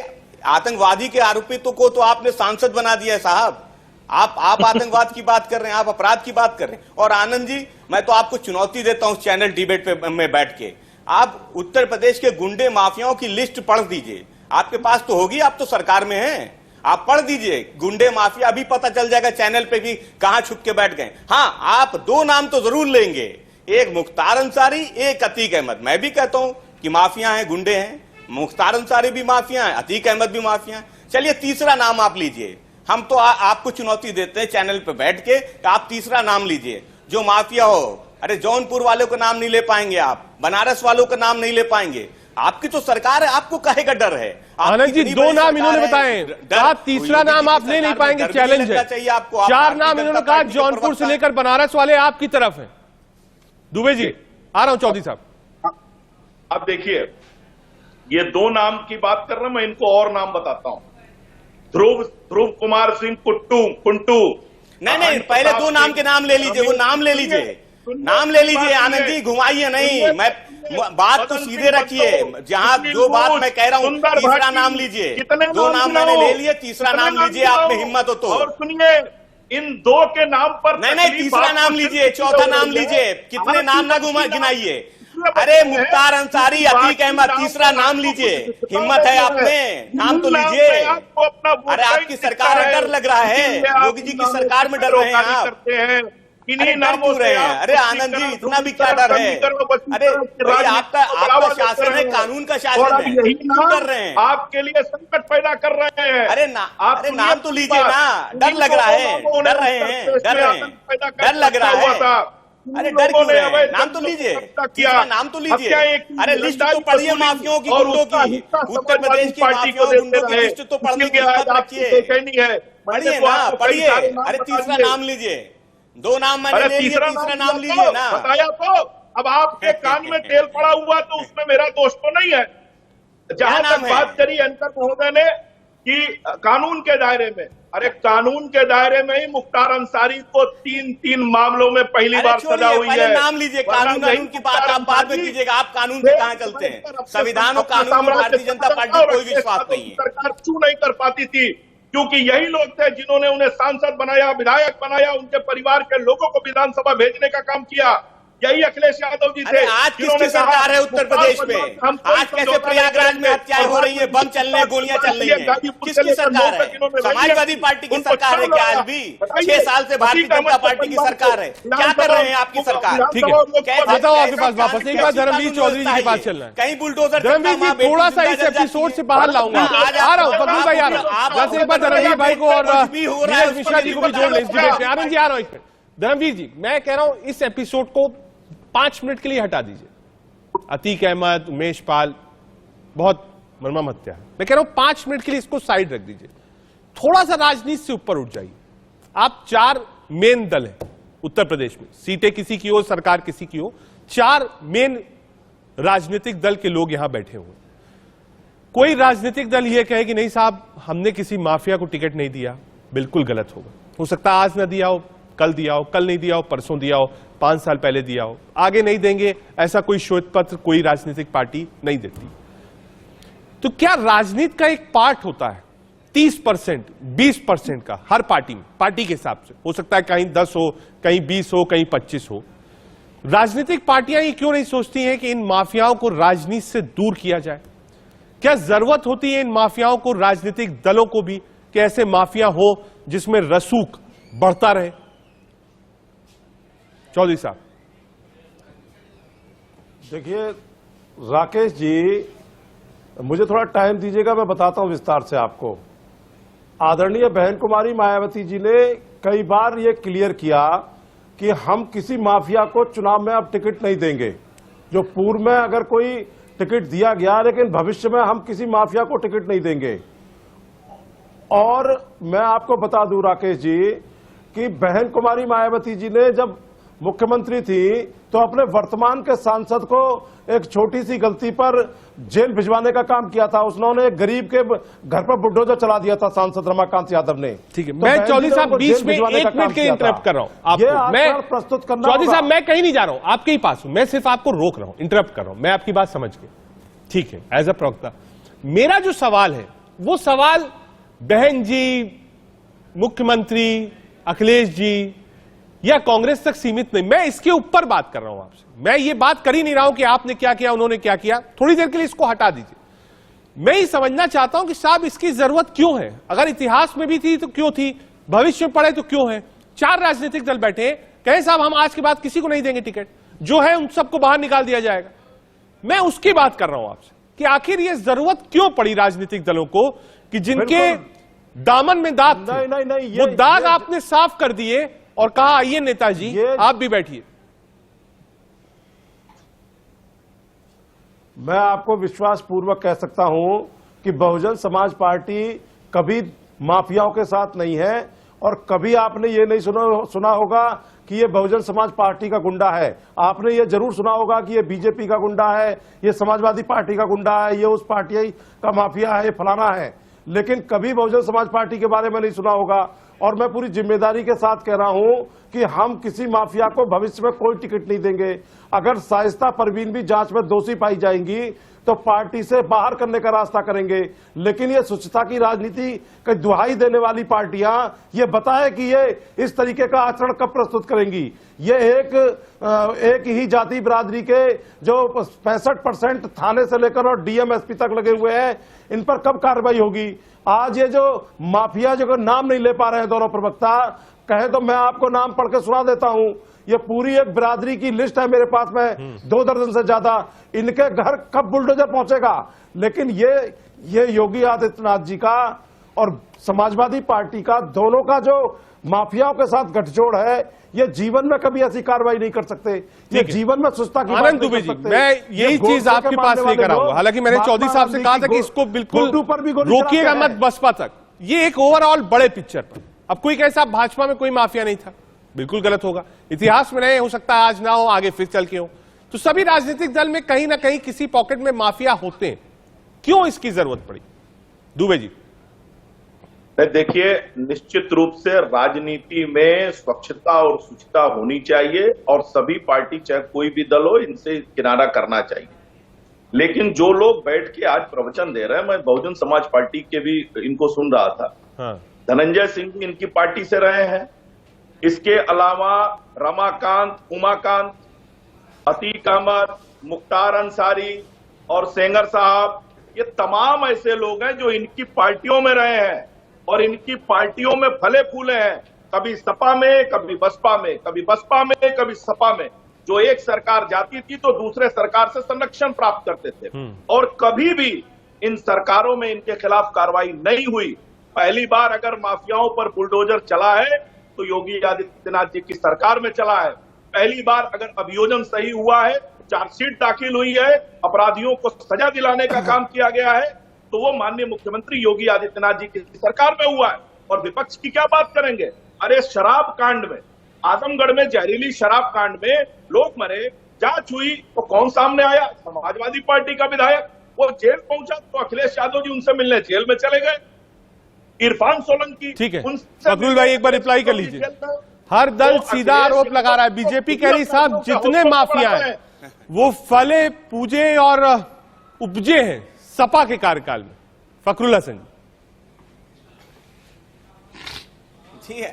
आतंकवादी के आरोपितों को तो आपने सांसद बना दिया है साहब। आप आतंकवाद की बात कर रहे हैं, आप अपराध की बात कर रहे हैं। और आनंद जी, मैं तो आपको चुनौती देता हूं चैनल डिबेट पे में बैठ के, आप उत्तर प्रदेश के गुंडे माफियाओं की लिस्ट पढ़ दीजिए, आपके पास तो होगी, आप तो सरकार में हैं, आप पढ़ दीजिए गुंडे माफिया, अभी पता चल जाएगा चैनल पे भी कहां छुप के बैठ गए। हाँ, आप दो नाम तो जरूर लेंगे, एक मुख्तार अंसारी, एक अतीक अहमद। मैं भी कहता हूं कि माफिया हैं, गुंडे हैं, मुख्तार अंसारी भी माफिया है, अतीक अहमद भी माफिया है। चलिए तीसरा नाम आप लीजिए, हम तो आपको चुनौती देते हैं चैनल पे बैठ के, आप तीसरा नाम लीजिए जो माफिया हो। अरे जौनपुर वालों का नाम नहीं ले पाएंगे आप, बनारस वालों का नाम नहीं ले पाएंगे, आपकी तो सरकार है, आपको काहे का डर है? आनंद जी, दो नाम इन्होंने बताए, आप तीसरा नाम आप ले नहीं पाएंगे, चैलेंज है। चार नाम इन्होंने कहा, जौनपुर से लेकर बनारस वाले आपकी तरफ है। दुबे जी, आ रहा हूं चौधरी साहब। अब देखिए, ये दो नाम की बात कर रहे हैं, मैं इनको और नाम बताता हूं। ध्रुव कुमार सिंह कुंटू। नहीं, पहले दो नाम के नाम ले लीजिए, वो नाम ले लीजिए, नाम ले लीजिए। आनंद जी घुमाइए नहीं, मैं बात तो सीधे रखिए, जहां जो बात मैं कह रहा हूं, तीसरा नाम लीजिए। दो नाम मैंने ले लिए, तीसरा नाम लीजिए, आप में हिम्मत हो तो। और सुनिए, इन दो के नाम पर नहीं, तीसरा नाम लीजिए, चौथा नाम लीजिए, कितने नाम ना गिनाइए। अरे मुख्तार अंसारी, अतीक अहमद, तीसरा नाम लीजिए, हिम्मत है आप में, नाम तो लीजिए। अरे आपकी सरकार में डर लग रहा है, योगी जी की सरकार में डर रहे हैं आप, इन्हीं नामों से रहे हैं। अरे आनंद जी, इतना भी क्या डर है? अरे भाई, आपका शासन है, कानून का शासन है, यही क्यों कर रहे हैं? आपके लिए संकट पैदा कर रहे हैं। अरे नाम तो लीजिए ना, डर लग रहा है, डर रहे हैं, डर लग रहा है। अरे डर क्यों रहे हैं? नाम तो लीजिए, नाम तो लीजिए। अरे लिस्ट तो पढ़िए माफियाओं की, गुंडों की, उत्तर प्रदेश की माफियाओं गुंडों की लिस्ट तो पढ़ने की हिम्मत रखिए, पढ़िए ना, पढ़िए। अरे तीसरा नाम लीजिए, दो नाम मैंने ले लिए, तीसरा नाम लीजिए ना। बताया तो, अब आपके कान में तेल पड़ा हुआ तो उसमें मेरा दोष तो नहीं है। जहां तक बात करी एंकर महोदय ने कि कानून के दायरे में, अरे कानून के दायरे में ही मुख्तार अंसारी को तीन मामलों में पहली बार सजा हुई है। नाम लीजिए, कानून की बात आप बाद में कीजिएगा, आप कानून पे कहां चलते हैं? संविधान और कानून में भारतीय जनता पार्टी को कोई विश्वास नहीं है। सरकार क्यों नहीं कर पाती थी? क्योंकि यही लोग थे जिन्होंने उन्हें सांसद बनाया, विधायक बनाया, उनके परिवार के लोगों को विधानसभा भेजने का काम किया। यही अखिलेश यादव जी थे। आज किसकी सरकार है उत्तर प्रदेश में? आज कैसे प्रयागराज में हत्याएं हो रही है, बम चल रहे हैं, गोलियां चल रही हैं? किसकी सरकार है? समाजवादी पार्टी की सरकार है क्या? आज भी 6 साल से भारतीय जनता पार्टी की सरकार है, क्या कर रहे हैं आपकी सरकार? ठीक है, बताओ आपके पास वापस एक बार धर्मवीर चौधरी जी के पास चलना है। कहीं बुलडोजर, धर्मवीर जी थोड़ा सा इस एपिसोड से बाहर लाऊंगा, आ रहा हूँ फकरूल भाई, आ रहा हूँ। बस एक बार धर्मवीर भाई को और नीरज मिश्रा जी को भी जोड़ लें इस डिबेट में। आनंद जी आ रहा हूँ एक मिनट। धर्मवीर जी, मैं कह रहा हूँ इस एपिसोड को 5 मिनट के लिए हटा दीजिए। अतीक अहमद, उमेश पाल, बहुत मर्मम हत्या है, मैं कह रहा हूं 5 मिनट के लिए इसको साइड रख दीजिए, थोड़ा सा राजनीति से ऊपर उठ जाइए। आप 4 मेन दल हैं उत्तर प्रदेश में, सीटें किसी की हो, सरकार किसी की हो, 4 मेन राजनीतिक दल के लोग यहां बैठे हुए। कोई राजनीतिक दल यह कहे कि नहीं साहब हमने किसी माफिया को टिकट नहीं दिया, बिल्कुल गलत होगा। हो सकता है आज ना दिया हो, कल दिया हो, कल नहीं दिया हो, परसों दिया हो, 5 साल पहले दिया हो, आगे नहीं देंगे, ऐसा कोई श्वेत पत्र कोई राजनीतिक पार्टी नहीं देती। तो क्या राजनीति का एक पार्ट होता है 30%, 20% का हर पार्टी में, पार्टी के हिसाब से हो सकता है कहीं 10 हो, कहीं 20 हो, कहीं 25 हो। राजनीतिक पार्टियां ये क्यों नहीं सोचती हैं कि इन माफियाओं को राजनीति से दूर किया जाए? क्या जरूरत होती है इन माफियाओं को, राजनीतिक दलों को भी, कि ऐसे माफिया हो जिसमें रसूख बढ़ता रहे? चौधरी साहब देखिए, राकेश जी मुझे थोड़ा टाइम दीजिएगा, मैं बताता हूं विस्तार से आपको। आदरणीय बहन कुमारी मायावती जी ने कई बार ये क्लियर किया कि हम किसी माफिया को चुनाव में अब टिकट नहीं देंगे। जो पूर्व में अगर कोई टिकट दिया गया, लेकिन भविष्य में हम किसी माफिया को टिकट नहीं देंगे। और मैं आपको बता दूं राकेश जी कि बहन कुमारी मायावती जी ने जब मुख्यमंत्री थी तो अपने वर्तमान के सांसद को एक छोटी सी गलती पर जेल भिजवाने का काम किया था। उन्होंने एक गरीब के घर पर बुलडोजर चला दिया था, सांसद रमाकांत यादव ने। ठीक है, मैं चौधरी साहब बीच में 1 मिनट के इंटरप्ट कर रहा हूं आपको। मैं प्रस्तुत करना चौधरी साहब, मैं कहीं नहीं जा रहा हूं, आपके ही पास हूं, मैं सिर्फ आपको रोक रहा हूं, इंटरप्ट कर रहा हूं, मैं आपकी बात समझ के। ठीक है, एज अ प्रवक्ता मेरा जो सवाल है वो सवाल बहन जी, मुख्यमंत्री, अखिलेश जी या कांग्रेस तक सीमित नहीं, मैं इसके ऊपर बात कर रहा हूं आपसे। मैं ये बात कर ही नहीं रहा हूं कि आपने क्या किया, उन्होंने क्या किया, थोड़ी देर के लिए इसको हटा दीजिए। मैं ये समझना चाहता हूं कि साहब इसकी जरूरत क्यों है? अगर इतिहास में भी थी तो क्यों थी, भविष्य में पड़े तो क्यों है? 4 राजनीतिक दल बैठे हैं, कहे साहब हम आज के बाद किसी को नहीं देंगे टिकट, जो है उन सबको बाहर निकाल दिया जाएगा। मैं उसकी बात कर रहा हूं आपसे कि आखिर ये जरूरत क्यों पड़ी राजनीतिक दलों को कि जिनके दामन में दाग थे, नहीं, वो दाग आपने साफ कर दिए और कहा आइए नेताजी आप भी बैठिए। मैं आपको विश्वास पूर्वक कह सकता हूं कि बहुजन समाज पार्टी कभी माफियाओं के साथ नहीं है और कभी आपने ये नहीं सुना होगा कि ये बहुजन समाज पार्टी का गुंडा है। आपने ये जरूर सुना होगा कि ये बीजेपी का गुंडा है, ये समाजवादी पार्टी का गुंडा है, ये उस पार्टी का माफिया है, ये फलाना है, लेकिन कभी बहुजन समाज पार्टी के बारे में नहीं सुना होगा। और मैं पूरी जिम्मेदारी के साथ कह रहा हूं कि हम किसी माफिया को भविष्य में कोई टिकट नहीं देंगे। अगर शाइस्ता परवीन भी जांच में दोषी पाई जाएंगी तो पार्टी से बाहर करने का रास्ता करेंगे, लेकिन ये स्वच्छता की राजनीति की दुहाई देने वाली पार्टियां ये बताए कि ये इस तरीके का आचरण कब प्रस्तुत करेंगी। ये एक ही जाति बिरादरी के जो 65% थाने से लेकर और डीएम-एसपी तक लगे हुए हैं, इन पर कब कार्रवाई होगी? आज ये जो माफिया जो नाम नहीं ले पा रहे हैं दोनों प्रवक्ता, कहे तो मैं आपको नाम पढ़ के सुना देता हूं। ये पूरी एक बिरादरी की लिस्ट है मेरे पास में, 2 दर्जन से ज्यादा। इनके घर कब बुलडोजर पहुंचेगा? लेकिन ये योगी आदित्यनाथ जी का और समाजवादी पार्टी का, दोनों का जो माफियाओं के साथ गठजोड़ है, ये जीवन में कभी ऐसी कार्रवाई नहीं कर सकते। ये जीवन में सुस्ता की आनंद दुबे जी, मैं यही चीज आपके पास लेकर आऊंगा। हालांकि मैंने चौधरी साहब से कहा था कि इसको बिल्कुल रोकिएगा मत बसपा तक। ये एक ओवरऑल बड़े पिक्चर पर, अब कोई कहे साहब भाजपा में कोई माफिया नहीं था, बिल्कुल गलत होगा। इतिहास में नहीं हो सकता, आज ना हो, आगे फिर चल के हो। तो सभी राजनीतिक दल में कहीं ना कहीं किसी पॉकेट में माफिया होते हैं। क्यों इसकी जरूरत पड़ी? दुबे जी देखिए, निश्चित रूप से राजनीति में स्वच्छता और शुचिता होनी चाहिए और सभी पार्टी चाहे कोई भी दल हो इनसे किनारा करना चाहिए। लेकिन जो लोग बैठ के आज प्रवचन दे रहे हैं, मैं बहुजन समाज पार्टी के भी इनको सुन रहा था। हाँ। धनंजय सिंह भी इनकी पार्टी से रहे हैं, इसके अलावा रमाकांत, उमाकांत, अतीक अहमद, मुख्तार अंसारी और सेंगर साहब, ये तमाम ऐसे लोग हैं जो इनकी पार्टियों में रहे हैं और इनकी पार्टियों में फले फूले हैं। कभी सपा में, कभी बसपा में, कभी बसपा में, कभी सपा में। जो एक सरकार जाती थी तो दूसरे सरकार से संरक्षण प्राप्त करते थे और कभी भी इन सरकारों में इनके खिलाफ कार्रवाई नहीं हुई। पहली बार अगर माफियाओं पर बुलडोजर चला है तो योगी आदित्यनाथ जी की सरकार में चला है। पहली बार अगर अभियोजन सही हुआ है, चार्जशीट दाखिल हुई है, अपराधियों को सजा दिलाने का काम किया गया है, तो वो माननीय मुख्यमंत्री योगी आदित्यनाथ जी की सरकार में हुआ है। और विपक्ष की क्या बात करेंगे? अरे शराब कांड में, आजमगढ़ में जहरीली शराब कांड में लोग मरे, जांच हुई तो कौन सामने आया? समाजवादी पार्टी का विधायक। वो जेल पहुंचा तो अखिलेश यादव जी उनसे मिलने जेल में चले गए। इरफान सोलंकी, ठीक है, फकरुल भाई एक बार रिप्लाई कर लीजिए। हर दल सीधा आरोप लगा रहा है, बीजेपी कह रही साहब जितने माफिया हैं वो फले पूजे और उपजे हैं सपा के कार्यकाल में। फकरुल हसन जी,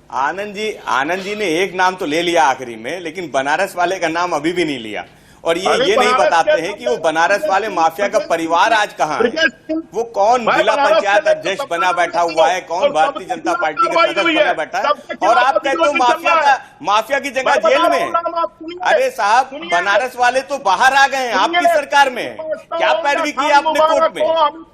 आनंद जी ने एक नाम तो ले लिया आखिरी में, लेकिन बनारस वाले का नाम अभी भी नहीं लिया। और ये नहीं बताते हैं कि वो बनारस वाले माफिया का परिवार आज कहाँ है, वो कौन जिला पंचायत अध्यक्ष बना बैठा हुआ है, कौन भारतीय जनता पार्टी का सदस्य बना बैठा है, और आप कहते हो माफिया की जगह जेल में है। अरे साहब, बनारस वाले तो बाहर आ गए हैं आपकी सरकार में। क्या पैरवी की आपने कोर्ट में,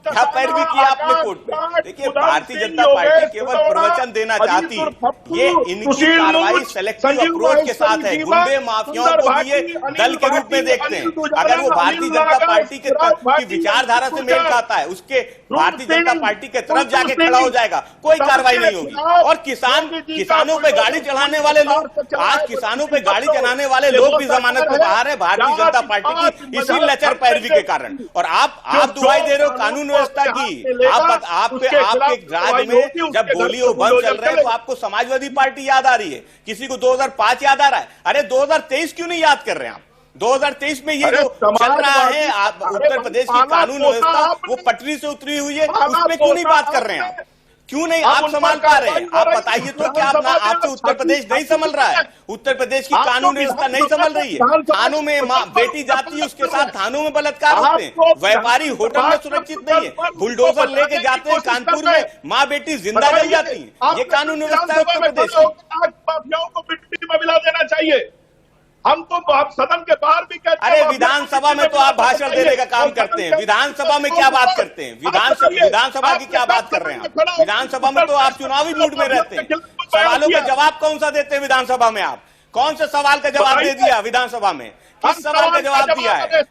क्या पैरवी की आपने कोर्ट में? देखिए, भारतीय जनता पार्टी केवल प्रवचन देना चाहती है। ये इनकी कार्रवाई सेलेक्टिव अप्रोच के साथ है। गुंडे माफियाओं को भी ये दल के रूप में देखते हैं। अगर वो भारतीय जनता पार्टी की विचारधारा से मेल खाता है, उसके भारतीय जनता पार्टी के तरफ जाके खड़ा हो जाएगा, कोई कार्रवाई नहीं होगी। और किसानों पे गाड़ी चढ़ाने वाले लोग, आज किसानों पे गाड़ी चढ़ाने वाले लोग भी जमानत में बाहर है भारतीय जनता पार्टी की इसी लचर पैरवी के कारण। और आप दुहाई दे रहे हो कानून व्यवस्था की। आपके राज्य में जब गोली और बम चल रहे हैं तो आपको समाजवादी पार्टी याद आ रही है, किसी को 2005 याद आ रहा है। अरे 2023 क्यों नहीं याद कर रहे हैं आप? 2023 में ये जो चल रहा है उत्तर प्रदेश की कानून व्यवस्था, वो पटरी से उतरी हुई है, उस पर क्यों नहीं बात कर रहे हैं आप? क्यों नहीं आप संभाल पा रहे हैं? आप बताइए तो क्या आपसे उत्तर प्रदेश नहीं संभल रहा है? उत्तर प्रदेश की कानून व्यवस्था नहीं संभल रही है? थानों में बेटी जाती है, उसके साथ थानों में बलात्कार होते हैं, व्यापारी होटल में सुरक्षित नहीं है, बुलडोजर लेके जाते हैं कानपुर में, माँ बेटी जिंदा जल जाती है। ये कानून व्यवस्था है उत्तर प्रदेश की। माफियाओं को मिट्टी में मिला देना चाहिए। हम तो आप सदन के बाहर भी कहते हैं। अरे विधानसभा में तो आप भाषण देने का काम करते हैं, विधानसभा में क्या बात करते हैं? विधानसभा की क्या बात कर रहे हैं आप? विधानसभा में तो आप चुनावी मूड में रहते हैं। सवालों का जवाब कौन सा देते हैं विधानसभा में? आप कौन से सवाल का जवाब दे दिया विधानसभा में? किस सवाल का जवाब दिया है?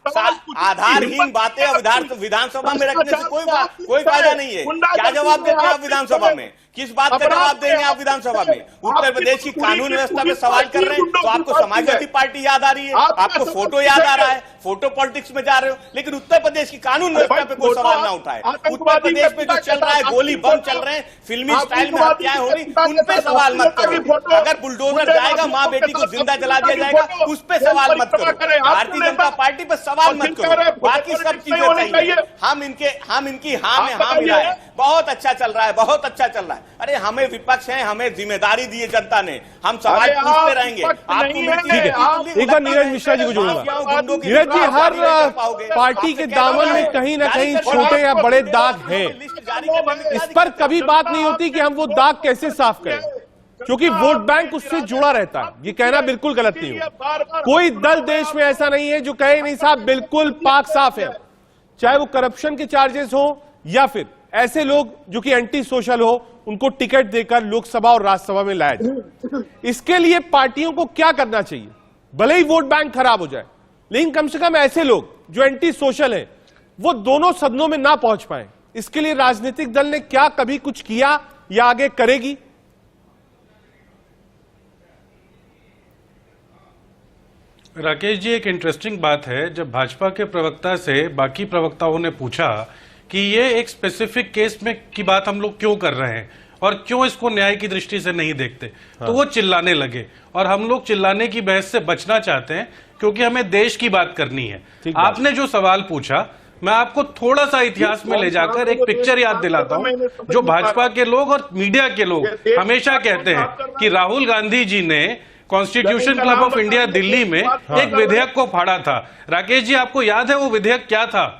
आधारहीन बातें विधानसभा में रखने से कोई फायदा नहीं है। क्या जवाब देते हैं आप विधानसभा में? किस बात का जवाब देंगे आप विधानसभा में? उत्तर प्रदेश की कानून व्यवस्था पे सवाल कर रहे हैं तो आपको समाजवादी पार्टी याद आ रही है, आपको फोटो याद आ रहा है, फोटो पॉलिटिक्स में जा रहे हो, लेकिन उत्तर प्रदेश की कानून व्यवस्था पे कोई सवाल ना उठाए। उत्तर प्रदेश में जो चल रहा है, गोली बम चल रहे हैं, फिल्मी स्टाइल में हत्याएं हो रही, उन पे सवाल मत करो। अगर बुलडोजर जाएगा, माँ बेटी को जिंदा जला दिया जाएगा, उस पे सवाल मत करो। भारतीय जनता पार्टी पे सवाल मत करो। बाकी सब चीजें चाहिए। हम इनकी हाँ में हाँ मिलाएं। बहुत अच्छा चल रहा है, बहुत अच्छा चल रहा है। अरे हमें विपक्ष है, हमें जिम्मेदारी दी है जनता ने, हम सवाल पूछते रहेंगे। ठीक है, एक बार नीरज मिश्रा जी को जोड़ूंगा। नीरज जी, हर पार्टी के दामन में कहीं ना कहीं छोटे या बड़े दाग हैं। इस पर कभी बात नहीं होती कि हम वो दाग कैसे साफ करें, क्योंकि वोट बैंक उससे जुड़ा रहता है। ये कहना बिल्कुल गलत नहीं हो। कोई दल देश में ऐसा नहीं है जो कहे नहीं साहब बिल्कुल पाक साफ है, चाहे वो करप्शन के चार्जेस हो या फिर ऐसे लोग जो कि एंटी सोशल हो, उनको टिकट देकर लोकसभा और राज्यसभा में लाया जाए। इसके लिए पार्टियों को क्या करना चाहिए? भले ही वोट बैंक खराब हो जाए, लेकिन कम से कम ऐसे लोग जो एंटी सोशल हैं वो दोनों सदनों में ना पहुंच पाए। इसके लिए राजनीतिक दल ने क्या कभी कुछ किया या आगे करेगी? राकेश जी, एक इंटरेस्टिंग बात है, जब भाजपा के प्रवक्ता से बाकी प्रवक्ताओं ने पूछा कि ये एक स्पेसिफिक केस में की बात हम लोग क्यों कर रहे हैं और क्यों इसको न्याय की दृष्टि से नहीं देखते, तो वो चिल्लाने लगे। और हम लोग चिल्लाने की बहस से बचना चाहते हैं क्योंकि हमें देश की बात करनी है। आपने जो सवाल पूछा, मैं आपको थोड़ा सा इतिहास में ले जाकर एक पिक्चर याद दिलाता हूं, जो भाजपा के लोग और मीडिया के लोग हमेशा कहते हैं कि राहुल गांधी जी ने constitution club of India Delhi में एक विधेयक को फाड़ा था। राकेश जी, आपको याद है वो विधेयक क्या था?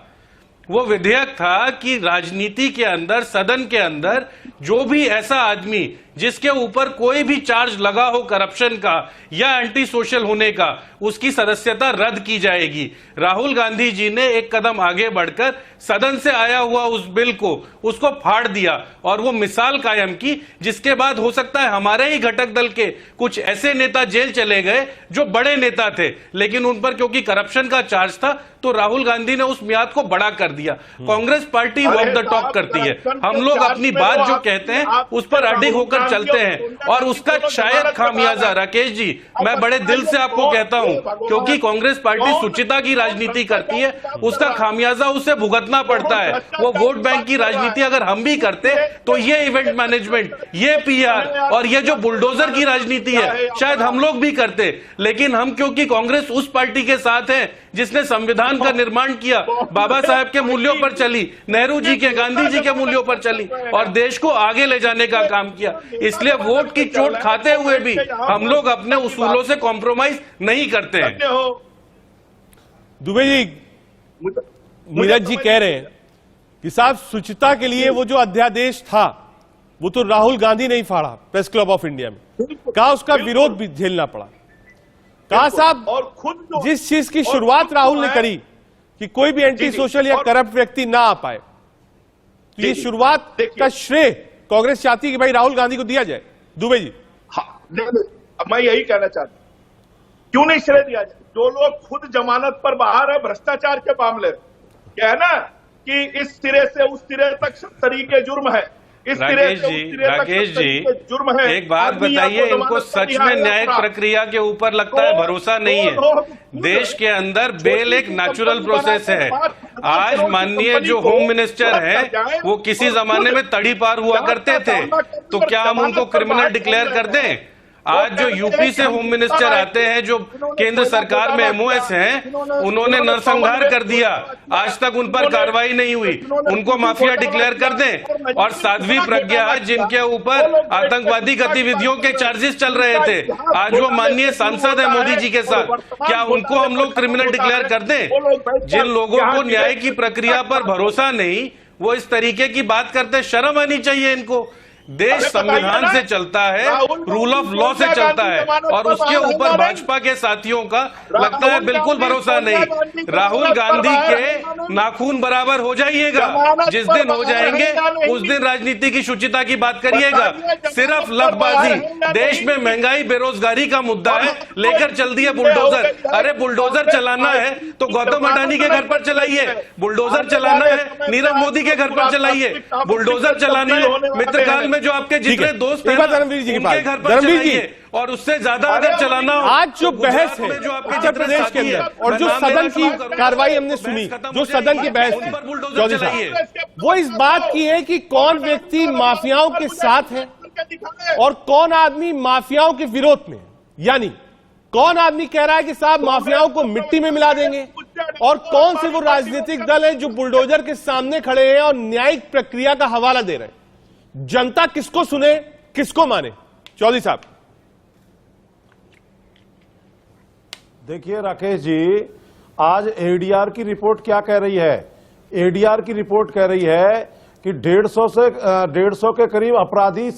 वो विधेयक था कि राजनीति के अंदर, सदन के अंदर जो भी ऐसा आदमी जिसके ऊपर कोई भी चार्ज लगा हो करप्शन का या एंटी सोशल होने का, उसकी सदस्यता रद्द की जाएगी। राहुल गांधी जी ने एक कदम आगे बढ़कर सदन से आया हुआ उस बिल को उसको फाड़ दिया और वो मिसाल कायम की, जिसके बाद हो सकता है हमारे ही घटक दल के कुछ ऐसे नेता जेल चले गए जो बड़े नेता थे, लेकिन उन पर क्योंकि करप्शन का चार्ज था तो राहुल गांधी ने उस मियाद को बड़ा कर दिया। Congress party walk the talk करती है, हम लोग अपनी बात जो कहते हैं उस पर अडिग होकर चलते हैं, और उसका शायद खामियाजा, राकेश जी मैं बड़े दिल से आपको कहता हूं, क्योंकि कांग्रेस पार्टी सुचिता की राजनीति करती है, उसका खामियाजा उसे भुगतना पड़ता है। वो वोट बैंक की राजनीति अगर हम भी करते तो ये इवेंट मैनेजमेंट, ये पीआर और ये जो बुलडोजर की राजनीति है शायद हम लोग भी करते, लेकिन हम क्योंकि कांग्रेस उस पार्टी के साथ है जिसने संविधान का निर्माण किया, बाबा साहब के मूल्यों पर चली, नेहरू जी के, गांधी जी के मूल्यों पर चली और देश को आगे ले जाने का काम किया, इसलिए वोट की चोट खाते हुए भी हम लोग अपने उसूलों से कॉम्प्रोमाइज नहीं करते हैं। दुबे जी, नीरज जी कह रहे हैं कि साहब सुचिता के लिए वो जो अध्यादेश था वो तो राहुल गांधी नहीं फाड़ा प्रेस क्लब ऑफ इंडिया में, कहा उसका विरोध भी झेलना पड़ा। कहा साहब और खुद जिस चीज की शुरुआत राहुल ने करी कि कोई भी एंटी सोशल या करप्ट व्यक्ति ना आ पाए, तो ये शुरुआत का श्रेय कांग्रेस चाहती है कि भाई राहुल गांधी को दिया जाए। दुबे जी, मैं यही कहना चाहता हूं, क्यों नहीं श्रेय दिया जाए? जो लोग खुद जमानत पर बाहर है भ्रष्टाचार के मामले, क्या है ना कि इस सिरे से उस सिरे तक 70 के जुर्म है, राकेश जी जुर्म है। एक बात बताइए, इनको सच में न्यायिक प्रक्रिया के ऊपर लगता है भरोसा नहीं है? देश के अंदर बेल एक नेचुरल प्रोसेस है। आज माननीय जो होम मिनिस्टर है वो किसी जमाने में तड़ी पार हुआ करते थे, तो क्या हम उनको क्रिमिनल डिक्लेयर कर दें? आज जो यूपी से होम मिनिस्टर आते हैं, जो केंद्र सरकार में एमओएस हैं, उन्होंने नरसंहार कर दिया, आज तक उन पर कार्रवाई नहीं हुई, उनको माफिया डिक्लेयर कर दें। और साध्वी प्रज्ञा, जिनके ऊपर आतंकवादी गतिविधियों के चार्जेस चल रहे थे, आज वो माननीय सांसद है मोदी जी के साथ, क्या उनको हम लोग क्रिमिनल डिक्लेयर कर दें? जिन लोगों को न्याय की प्रक्रिया पर भरोसा नहीं, वो इस तरीके की बात करते, शर्म आनी चाहिए इनको। देश संविधान से चलता है, रूल ऑफ लॉ से चलता है, और उसके ऊपर भाजपा के साथियों का लगता है बिल्कुल भरोसा नहीं। राहुल गांधी के नाखून बराबर हो जाइएगा, जिस दिन हो जाएंगे उस दिन राजनीति की शुचिता की बात करिएगा। सिर्फ लफबाजी, देश में महंगाई बेरोजगारी का मुद्दा है, लेकर चल दिए बुलडोजर। अरे बुलडोजर चलाना है तो गौतम अडानी के घर पर चलाइए, बुलडोजर चलाना है नीरव मोदी के घर पर चलाइए, बुलडोजर चलाना है मित्रकाल में जो आपके जितने दोस्त हैं धर्मवीर जी के पास, उनके घर पर धर्मवीर जी, चलाइए, और उससे ज्यादा अगर चलाना हो। आज जो बहस है जो आपके उत्तर प्रदेश के अंदर और जो सदन की कार्रवाई हमने सुनी, जो सदन की बहस थी चौधरी साहब, वो इस बात की है कि कौन व्यक्ति माफियाओं के साथ है और कौन आदमी माफियाओं के विरोध में। यानी कौन आदमी कह रहा है कि साहब माफियाओं को मिट्टी में मिला देंगे, और कौन से वो राजनीतिक दल है जो बुलडोजर के सामने खड़े हैं और न्यायिक प्रक्रिया का हवाला दे रहे हैं। जनता किसको सुने, किसको माने? चौधरी साहब देखिए राकेश जी, आज एडीआर की रिपोर्ट क्या कह रही है? एडीआर की रिपोर्ट कह रही है कि 150 के करीब अपराधी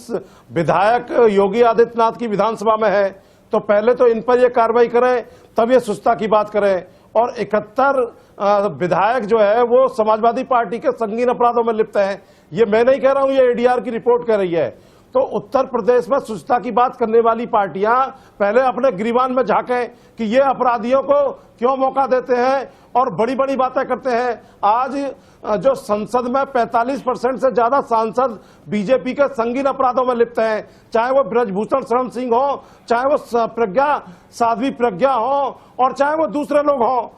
विधायक योगी आदित्यनाथ की विधानसभा में है, तो पहले तो इन पर यह कार्रवाई करें, तब ये सुस्ता की बात करें। और 71 विधायक जो है वो समाजवादी पार्टी के संगीन अपराधों में लिप्त हैं। ये मैं नहीं कह रहा हूं, ये एडीआर की रिपोर्ट कह रही है। तो उत्तर प्रदेश में सुस्ता की बात करने वाली पार्टियां पहले अपने गिरीबान में झांकें कि ये अपराधियों को क्यों मौका देते हैं और बड़ी बड़ी बातें करते हैं। आज जो संसद में 45% से ज्यादा सांसद बीजेपी के संगीन अपराधों में लिप्त हैं, चाहे वो ब्रजभूषण शरण सिंह हो, चाहे वो साध्वी प्रज्ञा हो, और चाहे वो दूसरे लोग हो,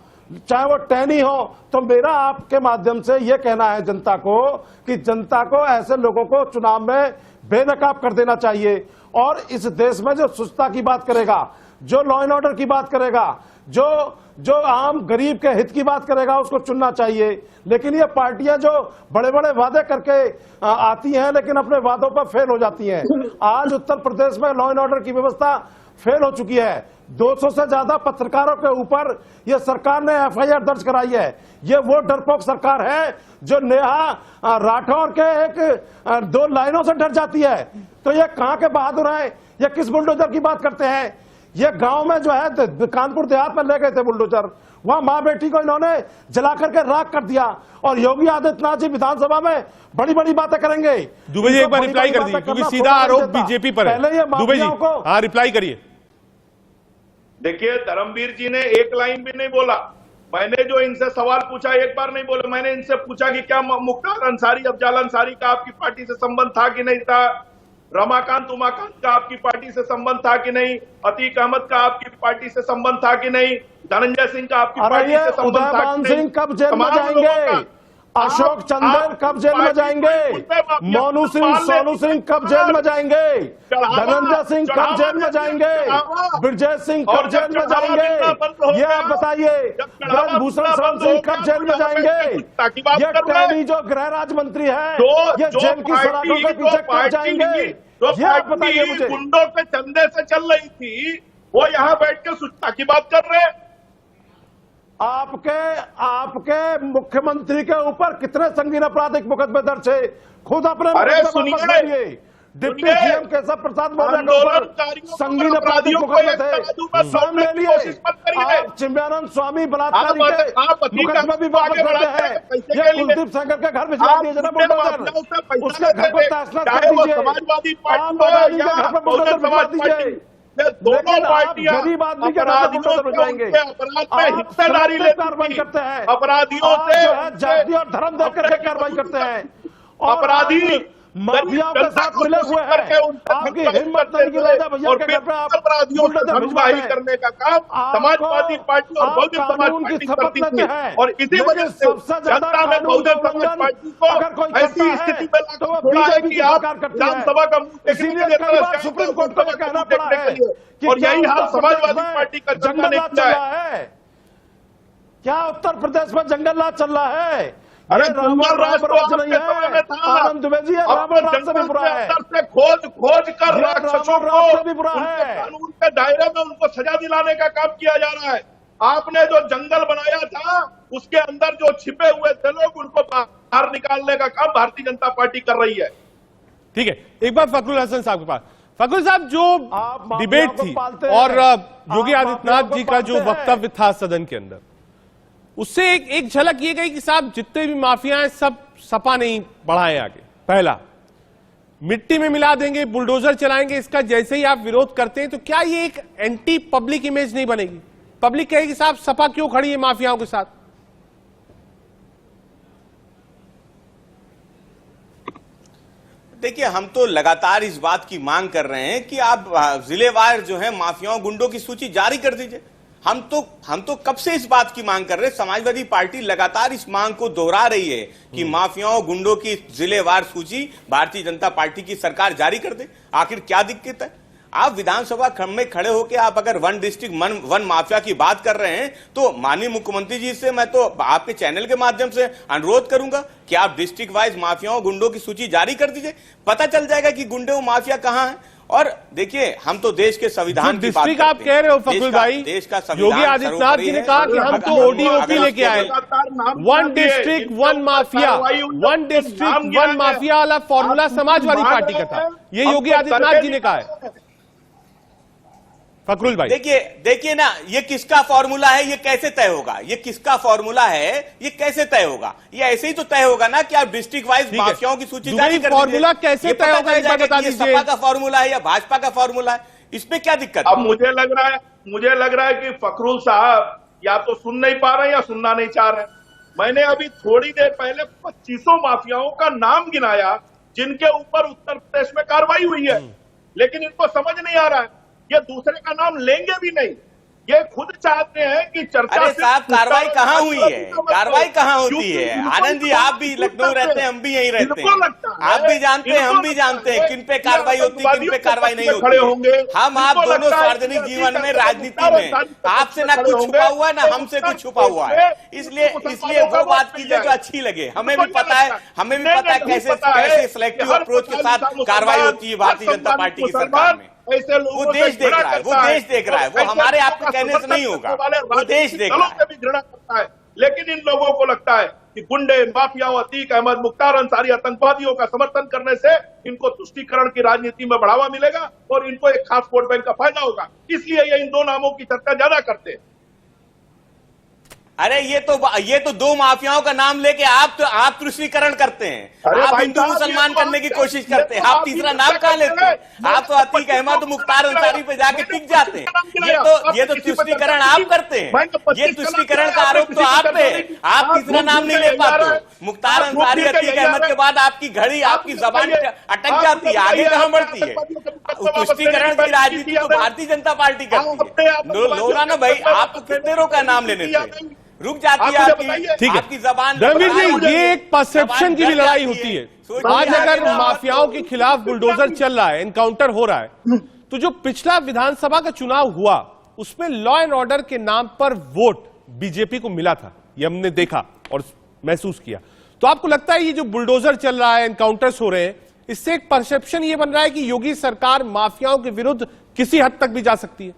चाहे वो टैनी हो। तो मेरा आपके माध्यम से यह कहना है जनता को कि जनता को ऐसे लोगों को चुनाव में बेनकाब कर देना चाहिए, और इस देश में जो सुस्ता की बात करेगा, जो लॉ एंड ऑर्डर की बात करेगा, जो आम गरीब के हित की बात करेगा, उसको चुनना चाहिए। लेकिन ये पार्टियां जो बड़े बड़े वादे करके आती हैं लेकिन अपने वादों पर फेल हो जाती हैं। आज उत्तर प्रदेश में लॉ एंड ऑर्डर की व्यवस्था फेल हो चुकी है। 200 से ज्यादा पत्रकारों के ऊपर यह सरकार ने एफआईआर दर्ज कराई है। ये वो डरपोक सरकार है जो नेहा राठौर के 2 लाइनों से डर जाती है। तो ये कहां के बहादुर हैं? ये किस बुलडोजर की बात करते हैं? ये गांव में जो है कानपुर देहात में ले गए थे बुलडोजर, वहां मां बेटी को इन्होंने जला करके राख कर दिया, और योगी आदित्यनाथ जी विधानसभा में बड़ी बड़ी बातें करेंगे। दुबे जी एक बार रिप्लाई कर दीजिए, क्योंकि सीधा आरोप बीजेपी पर है। दुबे जी हाँ रिप्लाई करिए। देखिए, धर्मवीर जी ने एक लाइन भी नहीं बोला। मैंने जो इनसे सवाल पूछा एक बार नहीं बोले। मैंने इनसे पूछा कि क्या मुख्तार अंसारी, अफजाल अंसारी का आपकी पार्टी से संबंध था कि नहीं था, रमाकांत उमाकांत का आपकी पार्टी से संबंध था कि नहीं, अतीक अहमद का आपकी पार्टी से संबंध था कि नहीं, धनंजय सिंह का आपकी पार्टी से संबंध था कि नहीं, सिंह कब जेल में जाएंगे, अशोक चंदेल कब जेल में जाएंगे, मोनू सिंह सोनू सिंह कब जेल में जाएंगे, धनंजय सिंह कब जेल में जाएंगे, ब्रजेश सिंह कब जेल में जाएंगे, ये आप बताइए। ब्रजभूषण शरण सिंह कब जेल में जाएंगे? ये टैनी जो गृह राज्य मंत्री है, ये जेल की सलाखों के पीछे कब जाएंगे? ये आप बताइए मुझे। गुंडों के चंदे से चल रही थी, वो यहाँ बैठ के सुच्चा की बात कर रहे हैं। आपके मुख्यमंत्री के ऊपर कितने संगीन आपराधिक मुकदमे दर्ज है? खुद अपने डिप्टी सीएम केशव प्रसाद मौर्य के ऊपर संगीन आपराधिक मुकदमे थे, स्वयं ले लिए। आप चिंब्यानंद स्वामी बलात्कारी के मुकदमे भी वापस लेते हैं। ये कुलदीप सेंगर के घर भिजवा दिए जना बुलडोजर, उसके घर को तहस-नहस कर दीजिए, आम आदमी के घर पर बुलडोजर भिजवा दीजिए। दोनों पार्टियां गरीब आदमी के अपराधियों से अपराध में हिस्सेदारी कार्रवाई करते हैं, अपराधियों से जाति और धर्म देख करके कार्रवाई करते हैं। अपराधी माफियाओं के साथ मिले हुए हैं। आपकी हिम्मत नहीं कि राजा भैया के घर पे आप बुलडोजर भिजवाएं। करने का काम समाजवादी पार्टी और बहुजन समाज पार्टी करती थी, और इसी वजह से जनता ने बहुजन समाज पार्टी को ऐसी स्थिति में छोड़ा है कि आप विधानसभा का मुंह देखने के लिए सुप्रीम कोर्ट को कहना पड़ा है कि और यही हाल समाजवादी पार्टी का जंगल राज चल रहा है। क्या उत्तर प्रदेश में जंगल राज चल रहा है? अरे जंगल राज तो नहीं है, आनंद दुबे जी, रावण राज से भी बुरा है, से खोज कर राक्षसों को भी बुरा है। कानून के दायरे में उनको सजा दिलाने का काम किया जा रहा है। आपने जो जंगल बनाया था उसके अंदर जो छिपे हुए थे लोग, उनको बाहर निकालने का काम भारतीय जनता पार्टी कर रही है। ठीक है, एक बार फखरुल हसन साहब के पास। फखरुल साहब, जो डिबेट थी और योगी आदित्यनाथ जी का जो वक्तव्य था सदन के अंदर, उससे एक झलक ये गई कि साहब जितने भी माफिया हैं सब सपा नहीं बढ़ाएं आगे। पहला, मिट्टी में मिला देंगे, बुलडोजर चलाएंगे, इसका जैसे ही आप विरोध करते हैं तो क्या ये एक एंटी पब्लिक इमेज नहीं बनेगी? पब्लिक कहेगी साहब सपा क्यों खड़ी है माफियाओं के साथ? देखिए, हम तो लगातार इस बात की मांग कर रहे हैं कि आप जिलेवार जो है माफियाओं गुंडों की सूची जारी कर दीजिए। हम तो कब से इस बात की मांग कर रहे हैं। समाजवादी पार्टी लगातार इस मांग को दोहरा रही है कि माफियाओं गुंडों की जिलेवार सूची भारतीय जनता पार्टी की सरकार जारी कर दे। आखिर क्या दिक्कत है? आप विधानसभा में खड़े होकर आप अगर वन डिस्ट्रिक्ट वन माफिया की बात कर रहे हैं तो माननीय मुख्यमंत्री जी से मैं तो आपके चैनल के माध्यम से अनुरोध करूंगा कि आप डिस्ट्रिक्ट वाइज माफियाओं गुंडों की सूची जारी कर दीजिए। पता चल जाएगा कि गुंडे और माफिया कहां हैं। और देखिए, हम तो देश के संविधान की बात करते हैं। आप कह रहे हो फखरुल भाई, देश का संविधान योगी आदित्यनाथ जी ने कहा कि हम तो ओडीओपी लेके आए, one district one mafia, one district one mafia वाला फॉर्मूला समाजवादी पार्टी का था। ये योगी आदित्यनाथ जी ने कहा है। फखरुल भाई, देखिए ना, ये किसका फॉर्मूला है, ये कैसे तय होगा? ये किसका फॉर्मूला है, ये कैसे तय होगा? ये ऐसे ही तो तय होगा ना कि आप डिस्ट्रिक्ट वाइज माफियाओं की सूची जारी कर दीजिए। फॉर्मूला कैसे तय होगा, एक बार बता दीजिए। सपा का फॉर्मूला है या भाजपा का फॉर्मूला है, इसमें क्या दिक्कत है? अब मुझे लग रहा है कि फखरुल साहब या तो सुन नहीं पा रहे हैं या सुनना नहीं चाह रहे। मैंने अभी थोड़ी देर पहले 2500 माफियाओं का नाम गिनाया जिनके ऊपर उत्तर प्रदेश में कार्रवाई हुई है, लेकिन इनको समझ नहीं आ रहा है। ये दूसरे का नाम लेंगे भी नहीं। ये खुद चाहते हैं कि चर्चा। अरे साहब, कार्रवाई कहाँ हुई है? कार्रवाई कहाँ होती है? आनंद जी, आप भी लखनऊ रहते हैं, हम भी यहीं रहते हैं, आप भी जानते हैं, हम भी जानते हैं किन पे कार्रवाई होती है, किन पे कार्रवाई नहीं होती। हम आप दोनों सार्वजनिक जीवन में, राजनीति में, आपसे ना कुछ छुपा हुआ है ना हमसे कुछ छुपा हुआ है। इसलिए वो बात कीजिए जो अच्छी लगे। हमें भी पता है कैसे सिलेक्टिव अप्रोच के साथ कार्रवाई होती है भारतीय जनता पार्टी की सरकार में। ऐसे लोगों वो देश देख रहा है, वो देश देख रहा है, वो हमारे आपके कहने से नहीं होगा, वो देश देख रहा है। भी घृणा करता है, लेकिन इन लोगों को लगता है कि गुंडे, माफिया, अतीक अहमद, मुख्तार अंसारी, आतंकवादियों का समर्थन करने से इनको तुष्टीकरण की राजनीति में बढ़ावा मिलेगा और इनको एक खास वोट बैंक का फायदा होगा। इसलिए ये इन दो नामों की चर्चा ज्यादा करते हैं। अरे ये तो दो माफियाओं का नाम लेके आप तुष्टीकरण करते हैं, आप हिंदू मुसलमान करने की कोशिश करते हैं। आप तीसरा नाम कहां लेते हैं? आप तो अतीक अहमद तो मुख्तार अंसारी पे जाके टिक जाते हैं। ये तो तुष्टीकरण आप करते हैं। ये तुष्टीकरण का आरोप तो आप पे, आप तीसरा नाम नहीं ले पाते। मुख्तार अंसारी, अतीक अहमद के बाद आपकी घड़ी, आपकी जबान अटक जाती है, आगे कहां बढ़ती है? तुष्टीकरण की राजनीति तो भारतीय जनता पार्टी करती है। लोना ना भाई, आप तो कितने रोका नाम लेने से रुक जाती है आपकी, आपकी जबान। रणवीर जी, ये एक परसेप्शन की भी लड़ाई होती है। आज अगर माफियाओं के खिलाफ बुलडोजर चल रहा है, एनकाउंटर हो रहा है, तो जो पिछला विधानसभा का चुनाव हुआ उसमें लॉ एंड ऑर्डर के नाम पर वोट बीजेपी को मिला था, ये हमने देखा और महसूस किया। तो आपको लगता है ये जो बुलडोजर चल रहा है, एनकाउंटर्स हो रहे हैं, इससे एक परसेप्शन ये बन रहा है कि योगी सरकार माफियाओं के विरुद्ध किसी हद तक भी जा सकती है?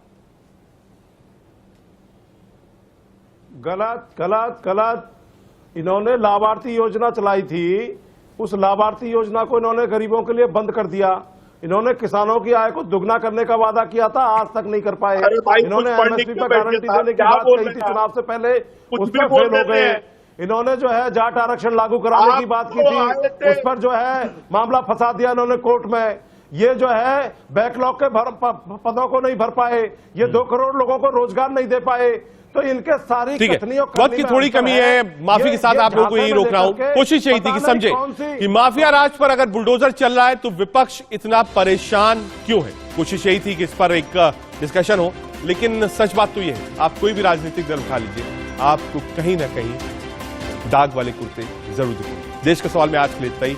गलत। इन्होंने लाभार्थी योजना चलाई थी, उस लाभार्थी योजना को इन्होंने गरीबों के लिए बंद कर दिया। इन्होंने किसानों की आय को दुगना करने का वादा किया था, आज तक नहीं कर पाए। इन्होंने एमएसपी पर गारंटी देने की बात कही थी चुनाव से पहले, उस पर फेल हो गए। इन्होंने जो है जाट आरक्षण लागू कराने की बात की थी, उस पर जो है मामला फंसा दिया इन्होंने कोर्ट में। ये जो है बैकलॉग के पदों को नहीं भर पाए, ये 2 करोड़ लोगों को रोजगार नहीं दे पाए, तो इनके सारी ठीक है, कथनियों वक्त की थोड़ी कमी है, माफी के साथ आप लोगों को यही रोक रहा हूं। कोशिश यही थी कि समझे कि माफिया राज पर अगर बुलडोजर चल रहा है तो विपक्ष इतना परेशान क्यों है। कोशिश यही थी कि इस पर एक डिस्कशन हो, लेकिन सच बात तो यह है, आप कोई भी राजनीतिक दल उठा लीजिए, आपको कहीं ना कहीं दाग वाले कुर्ते जरूर दिखेंगे। देश के सवाल में आज के लिए इतना ही।